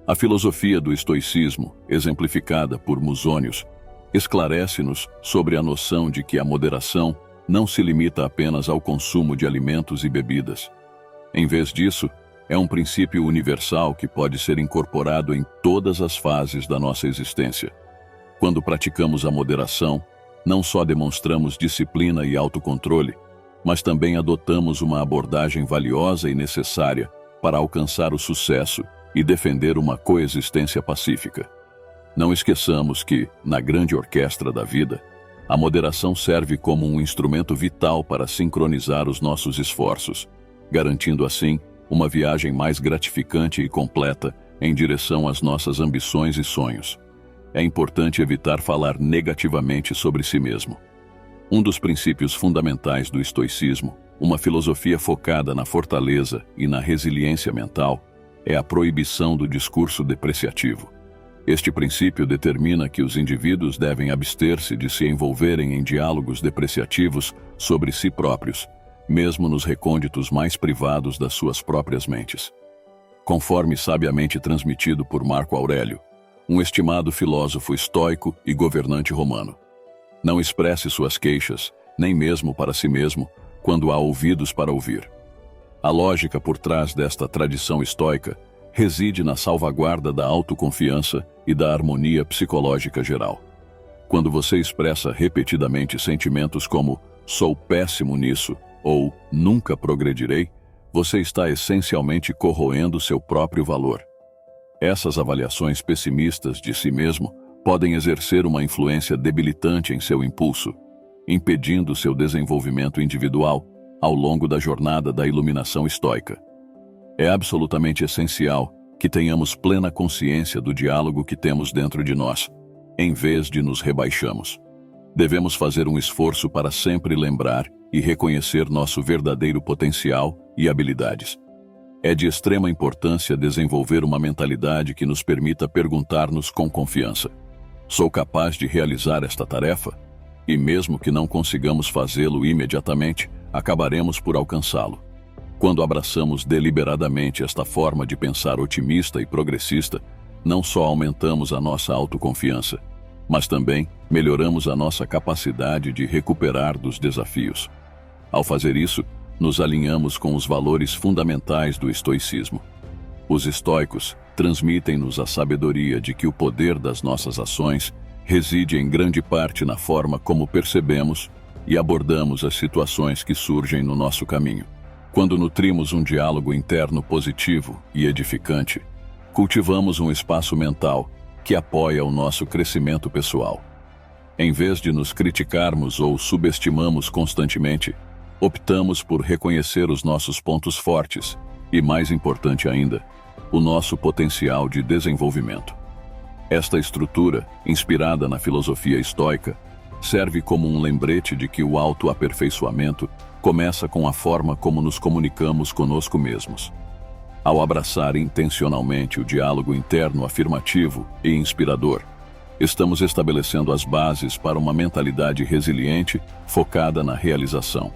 A filosofia do estoicismo, exemplificada por Musônios, esclarece-nos sobre a noção de que a moderação não se limita apenas ao consumo de alimentos e bebidas. Em vez disso, é um princípio universal que pode ser incorporado em todas as fases da nossa existência. Quando praticamos a moderação, não só demonstramos disciplina e autocontrole, mas também adotamos uma abordagem valiosa e necessária para alcançar o sucesso e defender uma coexistência pacífica. Não esqueçamos que, na grande orquestra da vida, a moderação serve como um instrumento vital para sincronizar os nossos esforços, garantindo assim uma viagem mais gratificante e completa em direção às nossas ambições e sonhos. É importante evitar falar negativamente sobre si mesmo. Um dos princípios fundamentais do estoicismo, uma filosofia focada na fortaleza e na resiliência mental, é a proibição do discurso depreciativo. Este princípio determina que os indivíduos devem abster-se de se envolverem em diálogos depreciativos sobre si próprios, mesmo nos recônditos mais privados das suas próprias mentes. Conforme sabiamente transmitido por Marco Aurélio, um estimado filósofo estoico e governante romano, não expresse suas queixas, nem mesmo para si mesmo, quando há ouvidos para ouvir. A lógica por trás desta tradição estoica reside na salvaguarda da autoconfiança e da harmonia psicológica geral. Quando você expressa repetidamente sentimentos como "sou péssimo nisso" ou "nunca progredirei", você está essencialmente corroendo seu próprio valor. Essas avaliações pessimistas de si mesmo podem exercer uma influência debilitante em seu impulso, impedindo seu desenvolvimento individual ao longo da jornada da iluminação estoica. É absolutamente essencial que tenhamos plena consciência do diálogo que temos dentro de nós, em vez de nos rebaixarmos. Devemos fazer um esforço para sempre lembrar e reconhecer nosso verdadeiro potencial e habilidades. É de extrema importância desenvolver uma mentalidade que nos permita perguntar-nos com confiança: sou capaz de realizar esta tarefa? E mesmo que não consigamos fazê-lo imediatamente, acabaremos por alcançá-lo. Quando abraçamos deliberadamente esta forma de pensar otimista e progressista, não só aumentamos a nossa autoconfiança, mas também melhoramos a nossa capacidade de recuperar dos desafios. Ao fazer isso, nos alinhamos com os valores fundamentais do estoicismo. Os estoicos transmitem-nos a sabedoria de que o poder das nossas ações reside em grande parte na forma como percebemos e abordamos as situações que surgem no nosso caminho. Quando nutrimos um diálogo interno positivo e edificante, cultivamos um espaço mental que apoia o nosso crescimento pessoal. Em vez de nos criticarmos ou subestimamos constantemente, optamos por reconhecer os nossos pontos fortes e, mais importante ainda, o nosso potencial de desenvolvimento. Esta estrutura, inspirada na filosofia estoica, serve como um lembrete de que o autoaperfeiçoamento começa com a forma como nos comunicamos conosco mesmos. Ao abraçar intencionalmente o diálogo interno afirmativo e inspirador, estamos estabelecendo as bases para uma mentalidade resiliente focada na realização.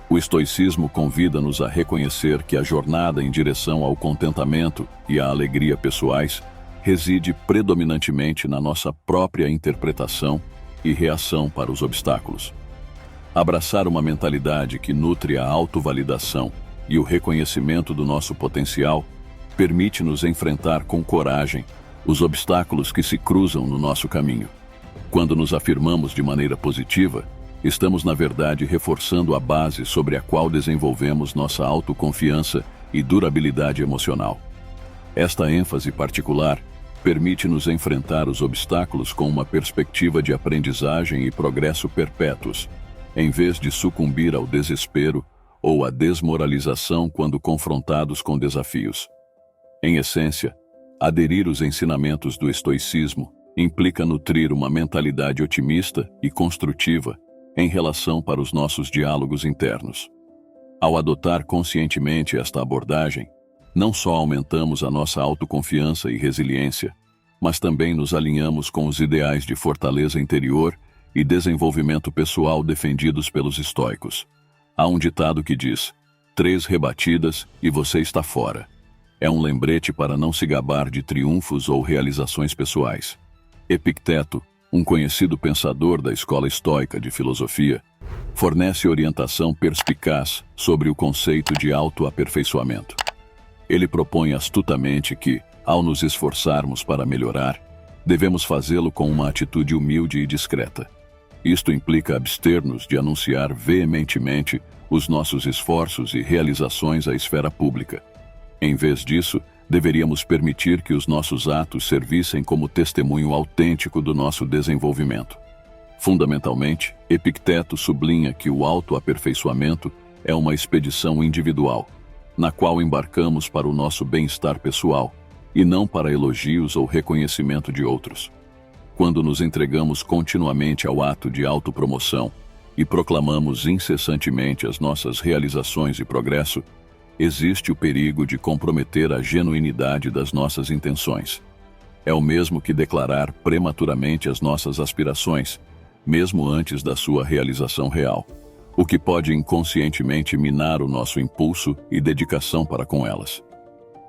O estoicismo convida-nos a reconhecer que a jornada em direção ao contentamento e à alegria pessoais reside predominantemente na nossa própria interpretação e reação para os obstáculos. Abraçar uma mentalidade que nutre a autovalidação e o reconhecimento do nosso potencial permite-nos enfrentar com coragem os obstáculos que se cruzam no nosso caminho. Quando nos afirmamos de maneira positiva, estamos, na verdade, reforçando a base sobre a qual desenvolvemos nossa autoconfiança e durabilidade emocional. Esta ênfase particular permite-nos enfrentar os obstáculos com uma perspectiva de aprendizagem e progresso perpétuos, em vez de sucumbir ao desespero ou à desmoralização quando confrontados com desafios. Em essência, aderir os ensinamentos do estoicismo implica nutrir uma mentalidade otimista e construtiva em relação para os nossos diálogos internos. Ao adotar conscientemente esta abordagem, não só aumentamos a nossa autoconfiança e resiliência, mas também nos alinhamos com os ideais de fortaleza interior e desenvolvimento pessoal defendidos pelos estoicos. Há um ditado que diz: 3 rebatidas e você está fora. É um lembrete para não se gabar de triunfos ou realizações pessoais. Epicteto, um conhecido pensador da escola estoica de filosofia, fornece orientação perspicaz sobre o conceito de autoaperfeiçoamento. Ele propõe astutamente que, ao nos esforçarmos para melhorar, devemos fazê-lo com uma atitude humilde e discreta. Isto implica abster-nos de anunciar veementemente os nossos esforços e realizações à esfera pública. Em vez disso, deveríamos permitir que os nossos atos servissem como testemunho autêntico do nosso desenvolvimento. Fundamentalmente, Epicteto sublinha que o autoaperfeiçoamento é uma expedição individual, na qual embarcamos para o nosso bem-estar pessoal, e não para elogios ou reconhecimento de outros. Quando nos entregamos continuamente ao ato de autopromoção e proclamamos incessantemente as nossas realizações e progresso, existe o perigo de comprometer a genuinidade das nossas intenções. É o mesmo que declarar prematuramente as nossas aspirações, mesmo antes da sua realização real, o que pode inconscientemente minar o nosso impulso e dedicação para com elas.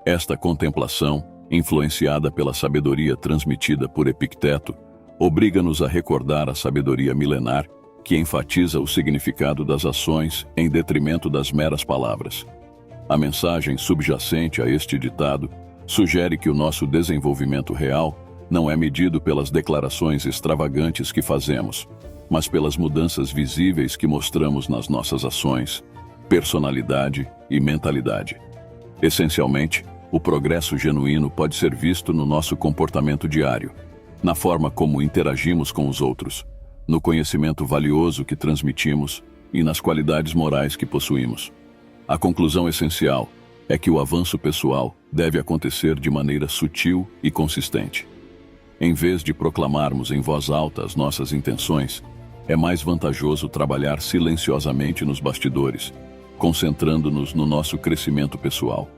Esta contemplação, influenciada pela sabedoria transmitida por Epicteto, obriga-nos a recordar a sabedoria milenar que enfatiza o significado das ações em detrimento das meras palavras. A mensagem subjacente a este ditado sugere que o nosso desenvolvimento real não é medido pelas declarações extravagantes que fazemos, mas pelas mudanças visíveis que mostramos nas nossas ações, personalidade e mentalidade. Essencialmente, o progresso genuíno pode ser visto no nosso comportamento diário, na forma como interagimos com os outros, no conhecimento valioso que transmitimos e nas qualidades morais que possuímos. A conclusão essencial é que o avanço pessoal deve acontecer de maneira sutil e consistente. Em vez de proclamarmos em voz alta as nossas intenções, é mais vantajoso trabalhar silenciosamente nos bastidores, concentrando-nos no nosso crescimento pessoal.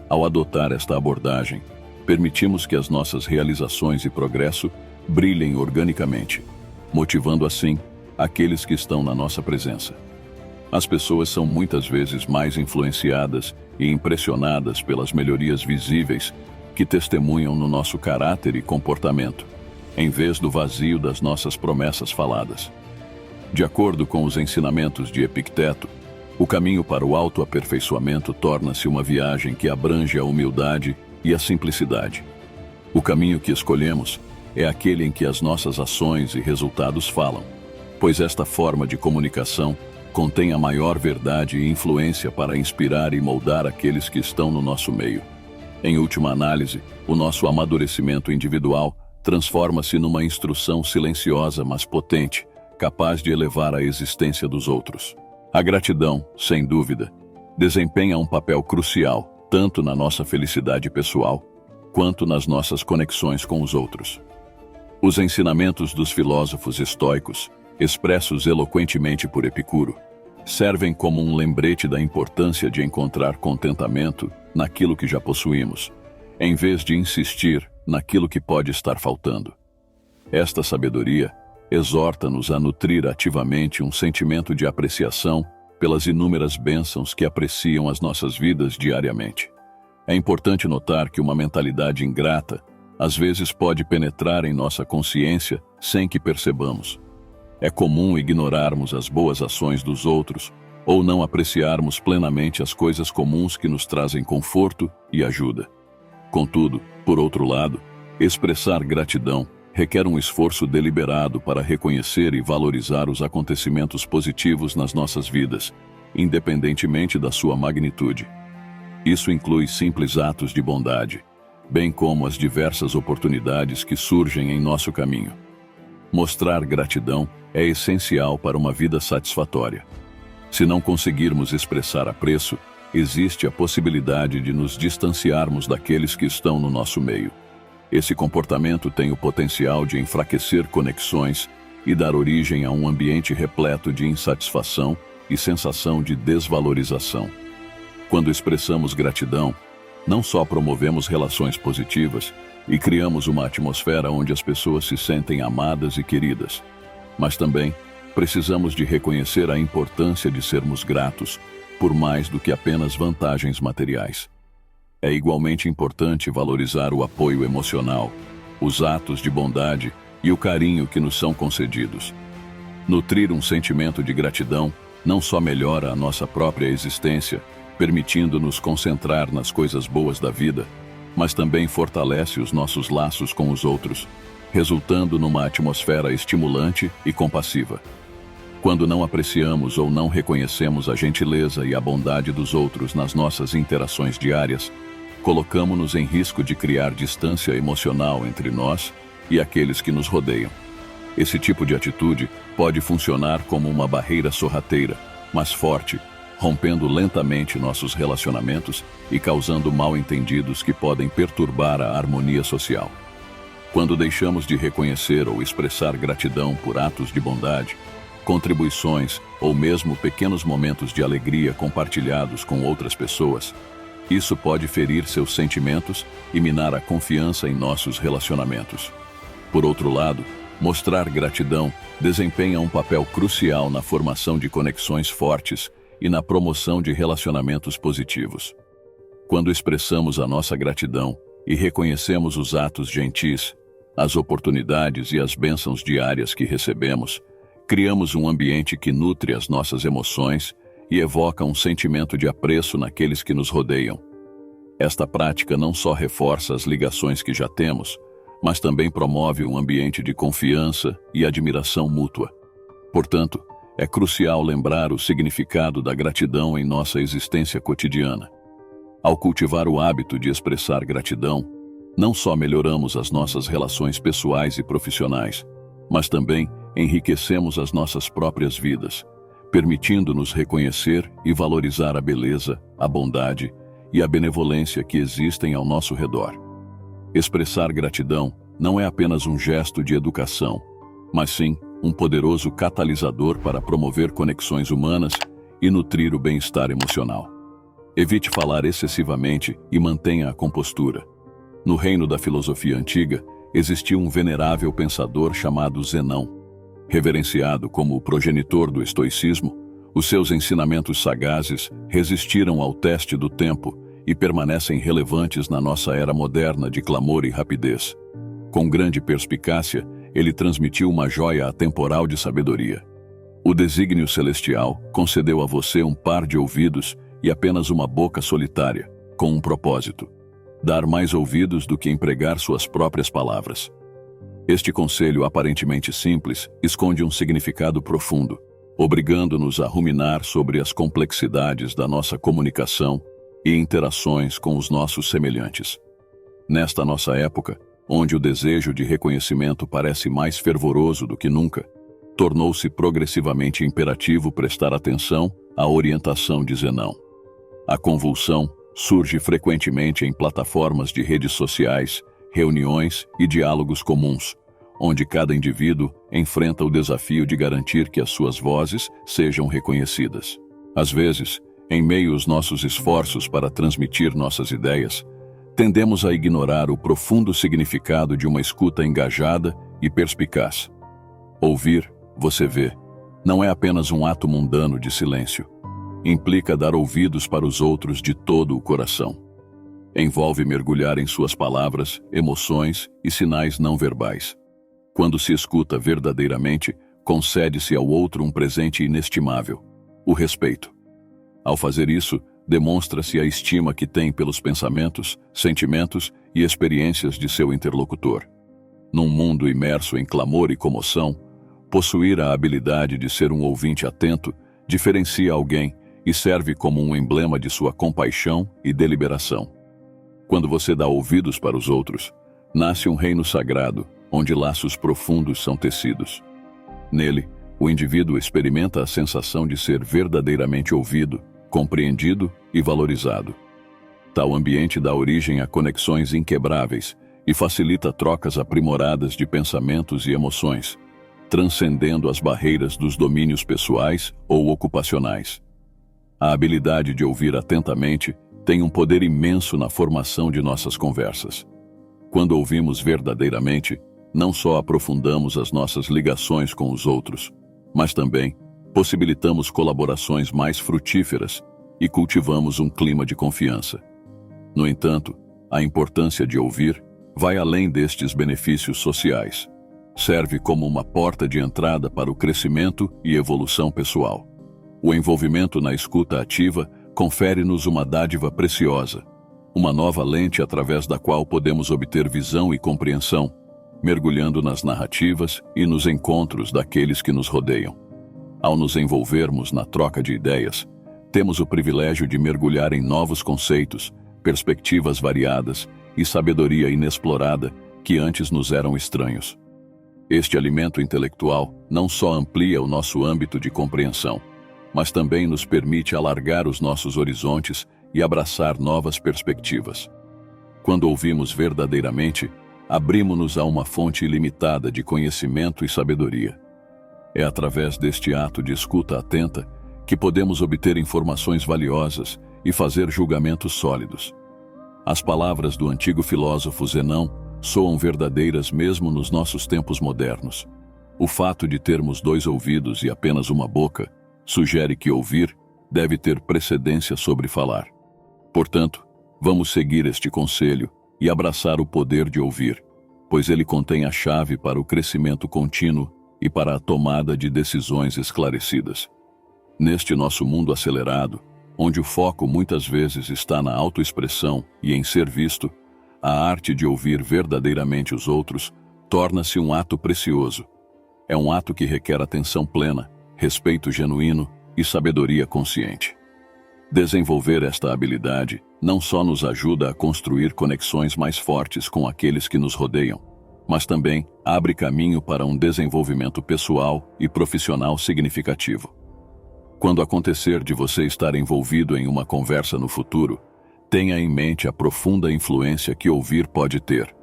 Ao adotar esta abordagem, permitimos que as nossas realizações e progresso brilhem organicamente, motivando assim aqueles que estão na nossa presença. As pessoas são muitas vezes mais influenciadas e impressionadas pelas melhorias visíveis que testemunham no nosso caráter e comportamento, em vez do vazio das nossas promessas faladas. De acordo com os ensinamentos de Epicteto, o caminho para o autoaperfeiçoamento torna-se uma viagem que abrange a humildade e a simplicidade. O caminho que escolhemos é aquele em que as nossas ações e resultados falam, pois esta forma de comunicação contém a maior verdade e influência para inspirar e moldar aqueles que estão no nosso meio. Em última análise, o nosso amadurecimento individual transforma-se numa instrução silenciosa mas potente, capaz de elevar a existência dos outros. A gratidão, sem dúvida, desempenha um papel crucial, tanto na nossa felicidade pessoal, quanto nas nossas conexões com os outros. Os ensinamentos dos filósofos estoicos, expressos eloquentemente por Epicuro, servem como um lembrete da importância de encontrar contentamento naquilo que já possuímos, em vez de insistir naquilo que pode estar faltando. Esta sabedoria exorta-nos a nutrir ativamente um sentimento de apreciação pelas inúmeras bênçãos que apreciam as nossas vidas diariamente. É importante notar que uma mentalidade ingrata às vezes pode penetrar em nossa consciência sem que percebamos. É comum ignorarmos as boas ações dos outros ou não apreciarmos plenamente as coisas comuns que nos trazem conforto e ajuda. Contudo, por outro lado, expressar gratidão requer um esforço deliberado para reconhecer e valorizar os acontecimentos positivos nas nossas vidas, independentemente da sua magnitude. Isso inclui simples atos de bondade, bem como as diversas oportunidades que surgem em nosso caminho. Mostrar gratidão é essencial para uma vida satisfatória. Se não conseguirmos expressar apreço, existe a possibilidade de nos distanciarmos daqueles que estão no nosso meio. Esse comportamento tem o potencial de enfraquecer conexões e dar origem a um ambiente repleto de insatisfação e sensação de desvalorização. Quando expressamos gratidão, não só promovemos relações positivas e criamos uma atmosfera onde as pessoas se sentem amadas e queridas, mas também precisamos de reconhecer a importância de sermos gratos por mais do que apenas vantagens materiais. É igualmente importante valorizar o apoio emocional, os atos de bondade e o carinho que nos são concedidos. Nutrir um sentimento de gratidão não só melhora a nossa própria existência, permitindo-nos concentrar nas coisas boas da vida, mas também fortalece os nossos laços com os outros, resultando numa atmosfera estimulante e compassiva. Quando não apreciamos ou não reconhecemos a gentileza e a bondade dos outros nas nossas interações diárias, colocamos-nos em risco de criar distância emocional entre nós e aqueles que nos rodeiam. Esse tipo de atitude pode funcionar como uma barreira sorrateira, mas forte, rompendo lentamente nossos relacionamentos e causando mal-entendidos que podem perturbar a harmonia social. Quando deixamos de reconhecer ou expressar gratidão por atos de bondade, contribuições ou mesmo pequenos momentos de alegria compartilhados com outras pessoas, isso pode ferir seus sentimentos e minar a confiança em nossos relacionamentos. Por outro lado, mostrar gratidão desempenha um papel crucial na formação de conexões fortes e na promoção de relacionamentos positivos. Quando expressamos a nossa gratidão e reconhecemos os atos gentis, as oportunidades e as bênçãos diárias que recebemos, criamos um ambiente que nutre as nossas emoções e evoca um sentimento de apreço naqueles que nos rodeiam. Esta prática não só reforça as ligações que já temos, mas também promove um ambiente de confiança e admiração mútua. Portanto, é crucial lembrar o significado da gratidão em nossa existência cotidiana. Ao cultivar o hábito de expressar gratidão, não só melhoramos as nossas relações pessoais e profissionais, mas também enriquecemos as nossas próprias vidas, permitindo-nos reconhecer e valorizar a beleza, a bondade e a benevolência que existem ao nosso redor. Expressar gratidão não é apenas um gesto de educação, mas sim um poderoso catalisador para promover conexões humanas e nutrir o bem-estar emocional. Evite falar excessivamente e mantenha a compostura. No reino da filosofia antiga, existiu um venerável pensador chamado Zenão. Reverenciado como o progenitor do estoicismo, os seus ensinamentos sagazes resistiram ao teste do tempo e permanecem relevantes na nossa era moderna de clamor e rapidez. Com grande perspicácia, ele transmitiu uma joia atemporal de sabedoria. O desígnio celestial concedeu a você um par de ouvidos e apenas uma boca solitária, com um propósito: dar mais ouvidos do que empregar suas próprias palavras. Este conselho aparentemente simples esconde um significado profundo, obrigando-nos a ruminar sobre as complexidades da nossa comunicação e interações com os nossos semelhantes. Nesta nossa época, onde o desejo de reconhecimento parece mais fervoroso do que nunca, tornou-se progressivamente imperativo prestar atenção à orientação de Zenão. A convulsão surge frequentemente em plataformas de redes sociais, reuniões e diálogos comuns, onde cada indivíduo enfrenta o desafio de garantir que as suas vozes sejam reconhecidas. Às vezes, em meio aos nossos esforços para transmitir nossas ideias, tendemos a ignorar o profundo significado de uma escuta engajada e perspicaz. Ouvir, você vê, não é apenas um ato mundano de silêncio. Implica dar ouvidos para os outros de todo o coração. Envolve mergulhar em suas palavras, emoções e sinais não verbais. Quando se escuta verdadeiramente, concede-se ao outro um presente inestimável, o respeito. Ao fazer isso, demonstra-se a estima que tem pelos pensamentos, sentimentos e experiências de seu interlocutor. Num mundo imerso em clamor e comoção, possuir a habilidade de ser um ouvinte atento diferencia alguém e serve como um emblema de sua compaixão e deliberação. Quando você dá ouvidos para os outros, nasce um reino sagrado, onde laços profundos são tecidos. Nele, o indivíduo experimenta a sensação de ser verdadeiramente ouvido, compreendido e valorizado. Tal ambiente dá origem a conexões inquebráveis e facilita trocas aprimoradas de pensamentos e emoções, transcendendo as barreiras dos domínios pessoais ou ocupacionais. A habilidade de ouvir atentamente tem um poder imenso na formação de nossas conversas. Quando ouvimos verdadeiramente, não só aprofundamos as nossas ligações com os outros, mas também possibilitamos colaborações mais frutíferas e cultivamos um clima de confiança. No entanto, a importância de ouvir vai além destes benefícios sociais. Serve como uma porta de entrada para o crescimento e evolução pessoal. O envolvimento na escuta ativa confere-nos uma dádiva preciosa, uma nova lente através da qual podemos obter visão e compreensão, mergulhando nas narrativas e nos encontros daqueles que nos rodeiam. Ao nos envolvermos na troca de ideias, temos o privilégio de mergulhar em novos conceitos, perspectivas variadas e sabedoria inexplorada que antes nos eram estranhos. Este alimento intelectual não só amplia o nosso âmbito de compreensão, mas também nos permite alargar os nossos horizontes e abraçar novas perspectivas. Quando ouvimos verdadeiramente, abrimos-nos a uma fonte ilimitada de conhecimento e sabedoria. É através deste ato de escuta atenta que podemos obter informações valiosas e fazer julgamentos sólidos. As palavras do antigo filósofo Zenão soam verdadeiras mesmo nos nossos tempos modernos. O fato de termos dois ouvidos e apenas uma boca sugere que ouvir deve ter precedência sobre falar. Portanto, vamos seguir este conselho e abraçar o poder de ouvir, pois ele contém a chave para o crescimento contínuo e para a tomada de decisões esclarecidas. Neste nosso mundo acelerado, onde o foco muitas vezes está na autoexpressão e em ser visto, a arte de ouvir verdadeiramente os outros torna-se um ato precioso. É um ato que requer atenção plena, respeito genuíno e sabedoria consciente. Desenvolver esta habilidade não só nos ajuda a construir conexões mais fortes com aqueles que nos rodeiam, mas também abre caminho para um desenvolvimento pessoal e profissional significativo. Quando acontecer de você estar envolvido em uma conversa no futuro, tenha em mente a profunda influência que ouvir pode ter.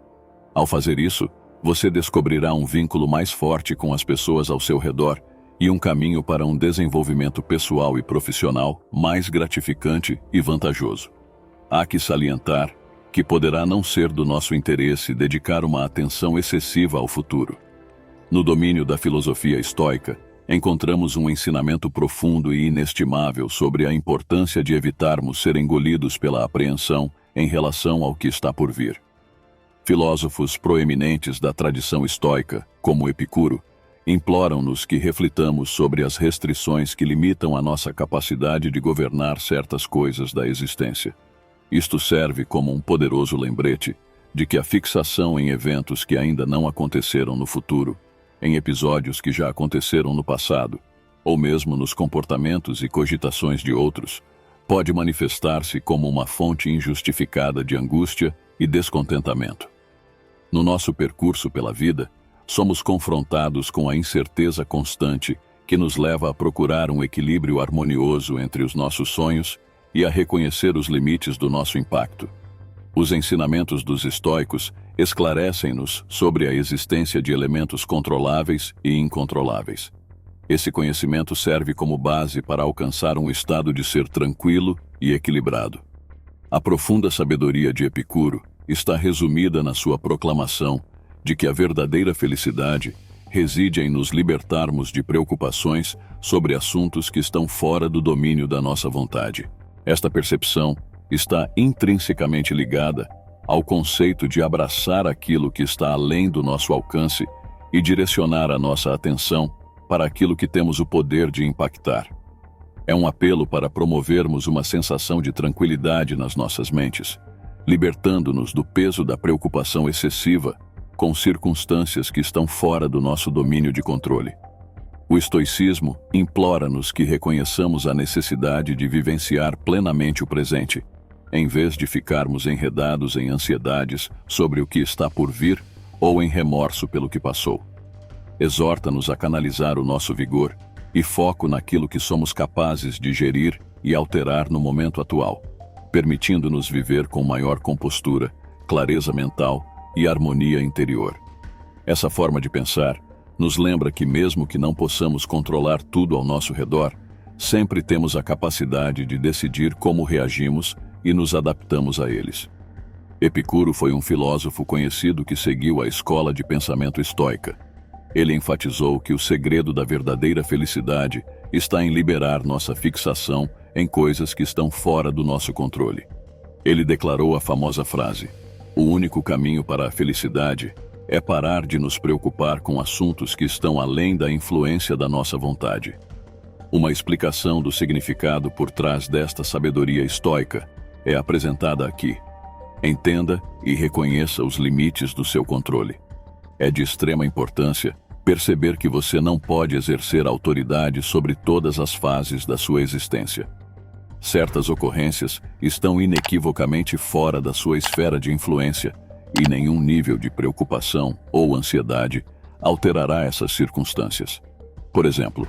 Ao fazer isso, você descobrirá um vínculo mais forte com as pessoas ao seu redor e um caminho para um desenvolvimento pessoal e profissional mais gratificante e vantajoso. Há que salientar que poderá não ser do nosso interesse dedicar uma atenção excessiva ao futuro. No domínio da filosofia estoica, encontramos um ensinamento profundo e inestimável sobre a importância de evitarmos ser engolidos pela apreensão em relação ao que está por vir. Filósofos proeminentes da tradição estoica, como Epicuro, imploram-nos que reflitamos sobre as restrições que limitam a nossa capacidade de governar certas coisas da existência. Isto serve como um poderoso lembrete de que a fixação em eventos que ainda não aconteceram no futuro, em episódios que já aconteceram no passado, ou mesmo nos comportamentos e cogitações de outros, pode manifestar-se como uma fonte injustificada de angústia e descontentamento. No nosso percurso pela vida, somos confrontados com a incerteza constante que nos leva a procurar um equilíbrio harmonioso entre os nossos sonhos e a reconhecer os limites do nosso impacto. Os ensinamentos dos estoicos esclarecem-nos sobre a existência de elementos controláveis e incontroláveis. Esse conhecimento serve como base para alcançar um estado de ser tranquilo e equilibrado. A profunda sabedoria de Epicuro está resumida na sua proclamação de que a verdadeira felicidade reside em nos libertarmos de preocupações sobre assuntos que estão fora do domínio da nossa vontade. Esta percepção está intrinsecamente ligada ao conceito de abraçar aquilo que está além do nosso alcance e direcionar a nossa atenção para aquilo que temos o poder de impactar. É um apelo para promovermos uma sensação de tranquilidade nas nossas mentes, libertando-nos do peso da preocupação excessiva com circunstâncias que estão fora do nosso domínio de controle. O estoicismo implora-nos que reconheçamos a necessidade de vivenciar plenamente o presente, em vez de ficarmos enredados em ansiedades sobre o que está por vir ou em remorso pelo que passou. Exorta-nos a canalizar o nosso vigor e foco naquilo que somos capazes de gerir e alterar no momento atual, permitindo-nos viver com maior compostura, clareza mental e harmonia interior. Essa forma de pensar nos lembra que mesmo que não possamos controlar tudo ao nosso redor, sempre temos a capacidade de decidir como reagimos e nos adaptamos a eles. Epicuro foi um filósofo conhecido que seguiu a escola de pensamento estoica. Ele enfatizou que o segredo da verdadeira felicidade está em liberar nossa fixação em coisas que estão fora do nosso controle. Ele declarou a famosa frase: "O único caminho para a felicidade é parar de nos preocupar com assuntos que estão além da influência da nossa vontade." Uma explicação do significado por trás desta sabedoria estoica é apresentada aqui. Entenda e reconheça os limites do seu controle. É de extrema importância perceber que você não pode exercer autoridade sobre todas as fases da sua existência. Certas ocorrências estão inequivocamente fora da sua esfera de influência e nenhum nível de preocupação ou ansiedade alterará essas circunstâncias. Por exemplo,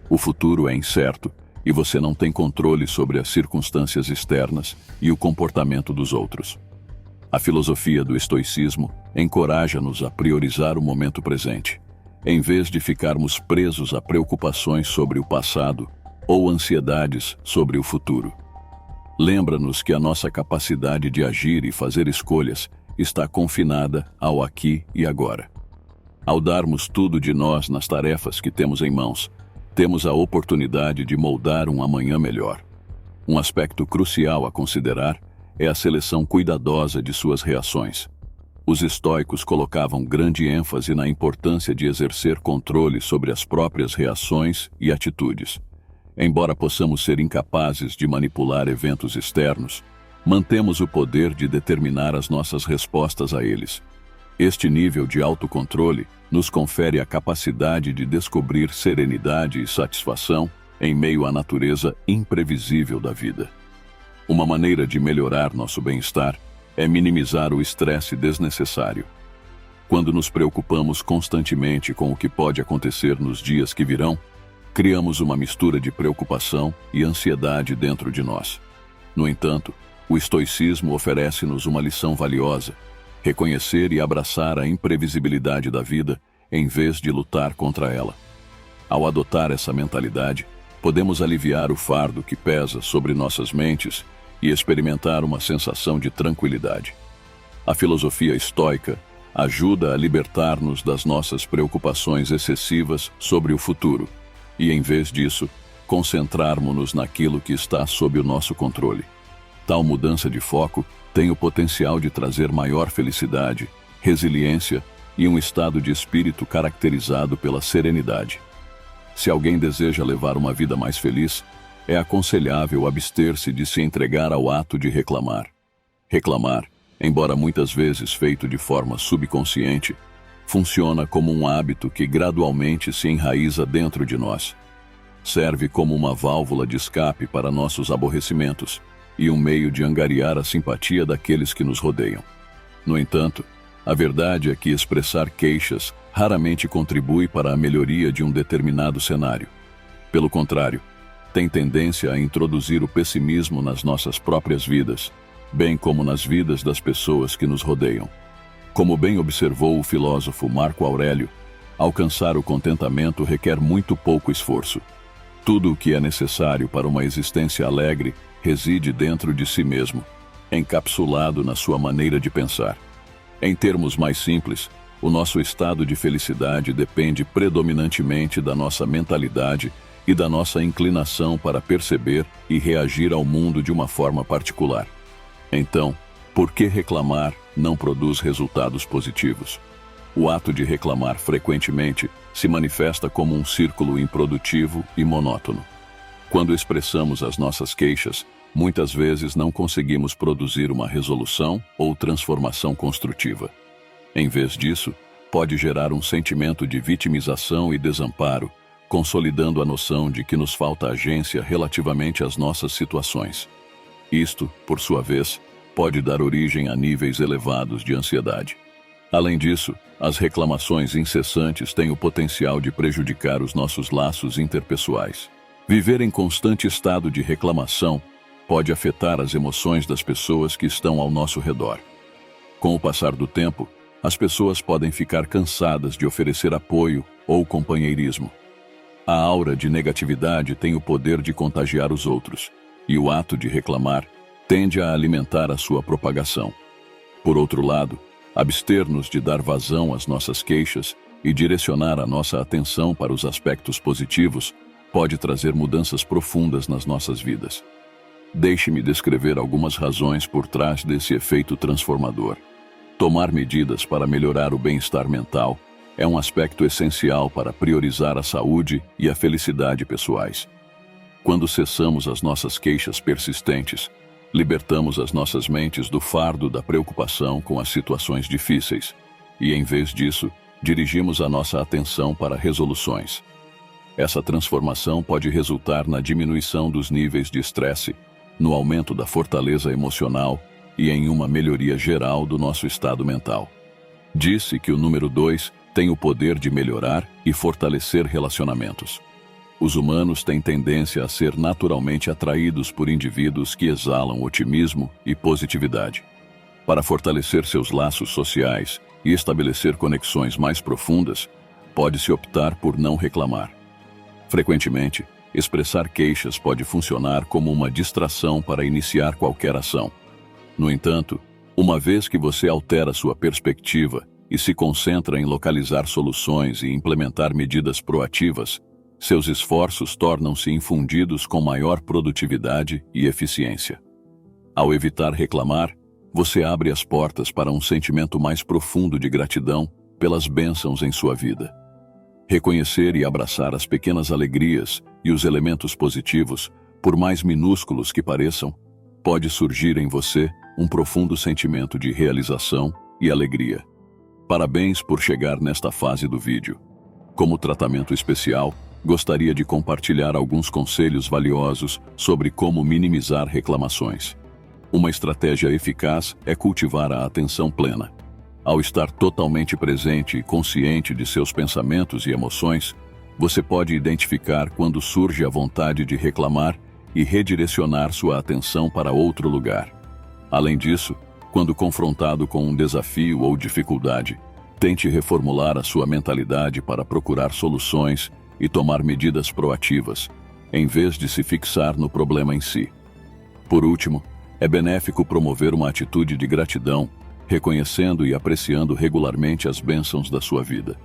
o futuro é incerto e você não tem controle sobre as circunstâncias externas e o comportamento dos outros. A filosofia do estoicismo encoraja-nos a priorizar o momento presente, em vez de ficarmos presos a preocupações sobre o passado ou ansiedades sobre o futuro. Lembra-nos que a nossa capacidade de agir e fazer escolhas está confinada ao aqui e agora. Ao darmos tudo de nós nas tarefas que temos em mãos, temos a oportunidade de moldar um amanhã melhor. Um aspecto crucial a considerar é a seleção cuidadosa de suas reações. Os estoicos colocavam grande ênfase na importância de exercer controle sobre as próprias reações e atitudes. Embora possamos ser incapazes de manipular eventos externos, mantemos o poder de determinar as nossas respostas a eles. Este nível de autocontrole nos confere a capacidade de descobrir serenidade e satisfação em meio à natureza imprevisível da vida. Uma maneira de melhorar nosso bem-estar é minimizar o estresse desnecessário. Quando nos preocupamos constantemente com o que pode acontecer nos dias que virão, criamos uma mistura de preocupação e ansiedade dentro de nós. No entanto, o estoicismo oferece-nos uma lição valiosa: reconhecer e abraçar a imprevisibilidade da vida em vez de lutar contra ela. Ao adotar essa mentalidade, podemos aliviar o fardo que pesa sobre nossas mentes e experimentar uma sensação de tranquilidade. A filosofia estoica ajuda a libertar-nos das nossas preocupações excessivas sobre o futuro e, em vez disso, concentrarmos-nos naquilo que está sob o nosso controle. Tal mudança de foco tem o potencial de trazer maior felicidade, resiliência e um estado de espírito caracterizado pela serenidade. Se alguém deseja levar uma vida mais feliz, é aconselhável abster-se de se entregar ao ato de reclamar. Reclamar, embora muitas vezes feito de forma subconsciente, funciona como um hábito que gradualmente se enraiza dentro de nós. Serve como uma válvula de escape para nossos aborrecimentos e um meio de angariar a simpatia daqueles que nos rodeiam. No entanto, A verdade é que expressar queixas raramente contribui para a melhoria de um determinado cenário. Pelo contrário, tem tendência a introduzir o pessimismo nas nossas próprias vidas, bem como nas vidas das pessoas que nos rodeiam. Como bem observou o filósofo Marco Aurélio, alcançar o contentamento requer muito pouco esforço. Tudo o que é necessário para uma existência alegre reside dentro de si mesmo, encapsulado na sua maneira de pensar. Em termos mais simples, o nosso estado de felicidade depende predominantemente da nossa mentalidade e da nossa inclinação para perceber e reagir ao mundo de uma forma particular. Então, por que reclamar não produz resultados positivos? O ato de reclamar frequentemente se manifesta como um círculo improdutivo e monótono. Quando expressamos as nossas queixas, muitas vezes não conseguimos produzir uma resolução ou transformação construtiva. Em vez disso, pode gerar um sentimento de vitimização e desamparo, consolidando a noção de que nos falta agência relativamente às nossas situações. Isto, por sua vez, pode dar origem a níveis elevados de ansiedade. Além disso, as reclamações incessantes têm o potencial de prejudicar os nossos laços interpessoais. Viver em constante estado de reclamação pode afetar as emoções das pessoas que estão ao nosso redor. Com o passar do tempo, as pessoas podem ficar cansadas de oferecer apoio ou companheirismo. A aura de negatividade tem o poder de contagiar os outros, e o ato de reclamar tende a alimentar a sua propagação. Por outro lado, abster-nos de dar vazão às nossas queixas e direcionar a nossa atenção para os aspectos positivos pode trazer mudanças profundas nas nossas vidas. Deixe-me descrever algumas razões por trás desse efeito transformador. Tomar medidas para melhorar o bem-estar mental é um aspecto essencial para priorizar a saúde e a felicidade pessoais. Quando cessamos as nossas queixas persistentes, libertamos as nossas mentes do fardo da preocupação com as situações difíceis e, em vez disso, dirigimos a nossa atenção para resoluções. Essa transformação pode resultar na diminuição dos níveis de estresse, no aumento da fortaleza emocional e em uma melhoria geral do nosso estado mental. Disse que o número 2 tem o poder de melhorar e fortalecer relacionamentos. Os humanos têm tendência a ser naturalmente atraídos por indivíduos que exalam otimismo e positividade. Para fortalecer seus laços sociais e estabelecer conexões mais profundas, pode-se optar por não reclamar. Frequentemente, expressar queixas pode funcionar como uma distração para iniciar qualquer ação. No entanto, uma vez que você altera sua perspectiva e se concentra em localizar soluções e implementar medidas proativas, seus esforços tornam-se infundidos com maior produtividade e eficiência. Ao evitar reclamar, você abre as portas para um sentimento mais profundo de gratidão pelas bênçãos em sua vida. Reconhecer e abraçar as pequenas alegrias e os elementos positivos, por mais minúsculos que pareçam, pode surgir em você um profundo sentimento de realização e alegria. Parabéns por chegar nesta fase do vídeo. Como tratamento especial, gostaria de compartilhar alguns conselhos valiosos sobre como minimizar reclamações. Uma estratégia eficaz é cultivar a atenção plena. Ao estar totalmente presente e consciente de seus pensamentos e emoções, você pode identificar quando surge a vontade de reclamar e redirecionar sua atenção para outro lugar. Além disso, quando confrontado com um desafio ou dificuldade, tente reformular a sua mentalidade para procurar soluções e tomar medidas proativas, em vez de se fixar no problema em si. Por último, é benéfico promover uma atitude de gratidão, reconhecendo e apreciando regularmente as bênçãos da sua vida.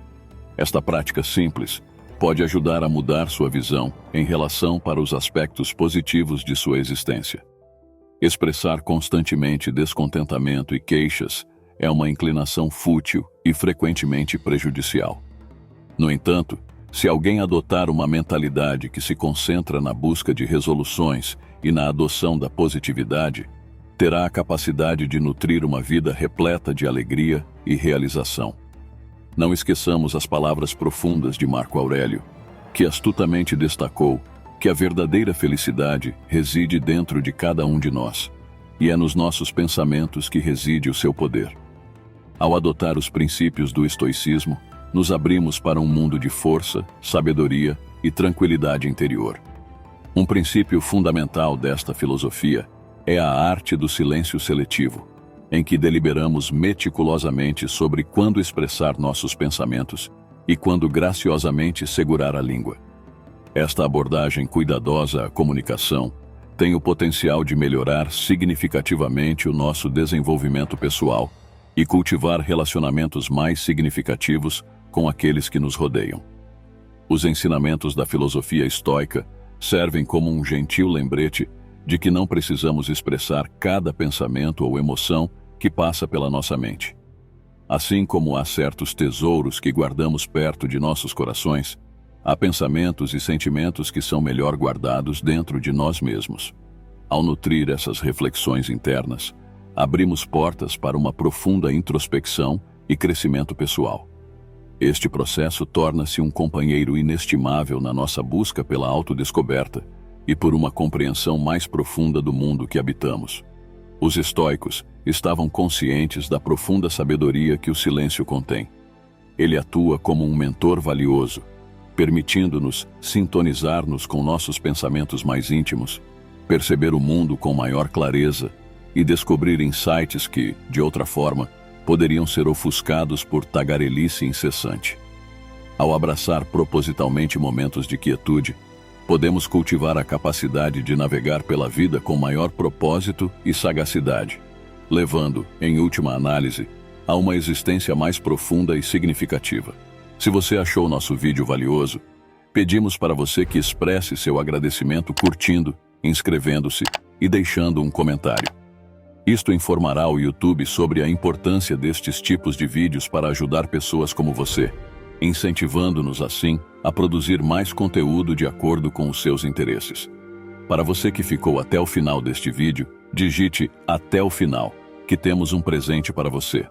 Esta prática simples pode ajudar a mudar sua visão em relação para os aspectos positivos de sua existência. Expressar constantemente descontentamento e queixas é uma inclinação fútil e frequentemente prejudicial. No entanto, se alguém adotar uma mentalidade que se concentra na busca de resoluções e na adoção da positividade, terá a capacidade de nutrir uma vida repleta de alegria e realização. Não esqueçamos as palavras profundas de Marco Aurélio, que astutamente destacou que a verdadeira felicidade reside dentro de cada um de nós, e é nos nossos pensamentos que reside o seu poder. Ao adotar os princípios do estoicismo, nos abrimos para um mundo de força, sabedoria e tranquilidade interior. Um princípio fundamental desta filosofia é a arte do silêncio seletivo, em que deliberamos meticulosamente sobre quando expressar nossos pensamentos e quando graciosamente segurar a língua. Esta abordagem cuidadosa à comunicação tem o potencial de melhorar significativamente o nosso desenvolvimento pessoal e cultivar relacionamentos mais significativos com aqueles que nos rodeiam. Os ensinamentos da filosofia estoica servem como um gentil lembrete de que não precisamos expressar cada pensamento ou emoção que passa pela nossa mente. Assim como há certos tesouros que guardamos perto de nossos corações, há pensamentos e sentimentos que são melhor guardados dentro de nós mesmos. Ao nutrir essas reflexões internas, abrimos portas para uma profunda introspecção e crescimento pessoal. Este processo torna-se um companheiro inestimável na nossa busca pela autodescoberta e por uma compreensão mais profunda do mundo que habitamos. Os estoicos estavam conscientes da profunda sabedoria que o silêncio contém. Ele atua como um mentor valioso, permitindo-nos sintonizar-nos com nossos pensamentos mais íntimos, perceber o mundo com maior clareza e descobrir insights que, de outra forma, poderiam ser ofuscados por tagarelice incessante. Ao abraçar propositalmente momentos de quietude, podemos cultivar a capacidade de navegar pela vida com maior propósito e sagacidade, levando, em última análise, a uma existência mais profunda e significativa. Se você achou nosso vídeo valioso, pedimos para você que expresse seu agradecimento curtindo, inscrevendo-se e deixando um comentário. Isto informará o YouTube sobre a importância destes tipos de vídeos para ajudar pessoas como você, incentivando-nos assim a produzir mais conteúdo de acordo com os seus interesses. Para você que ficou até o final deste vídeo, digite "até o final", que temos um presente para você.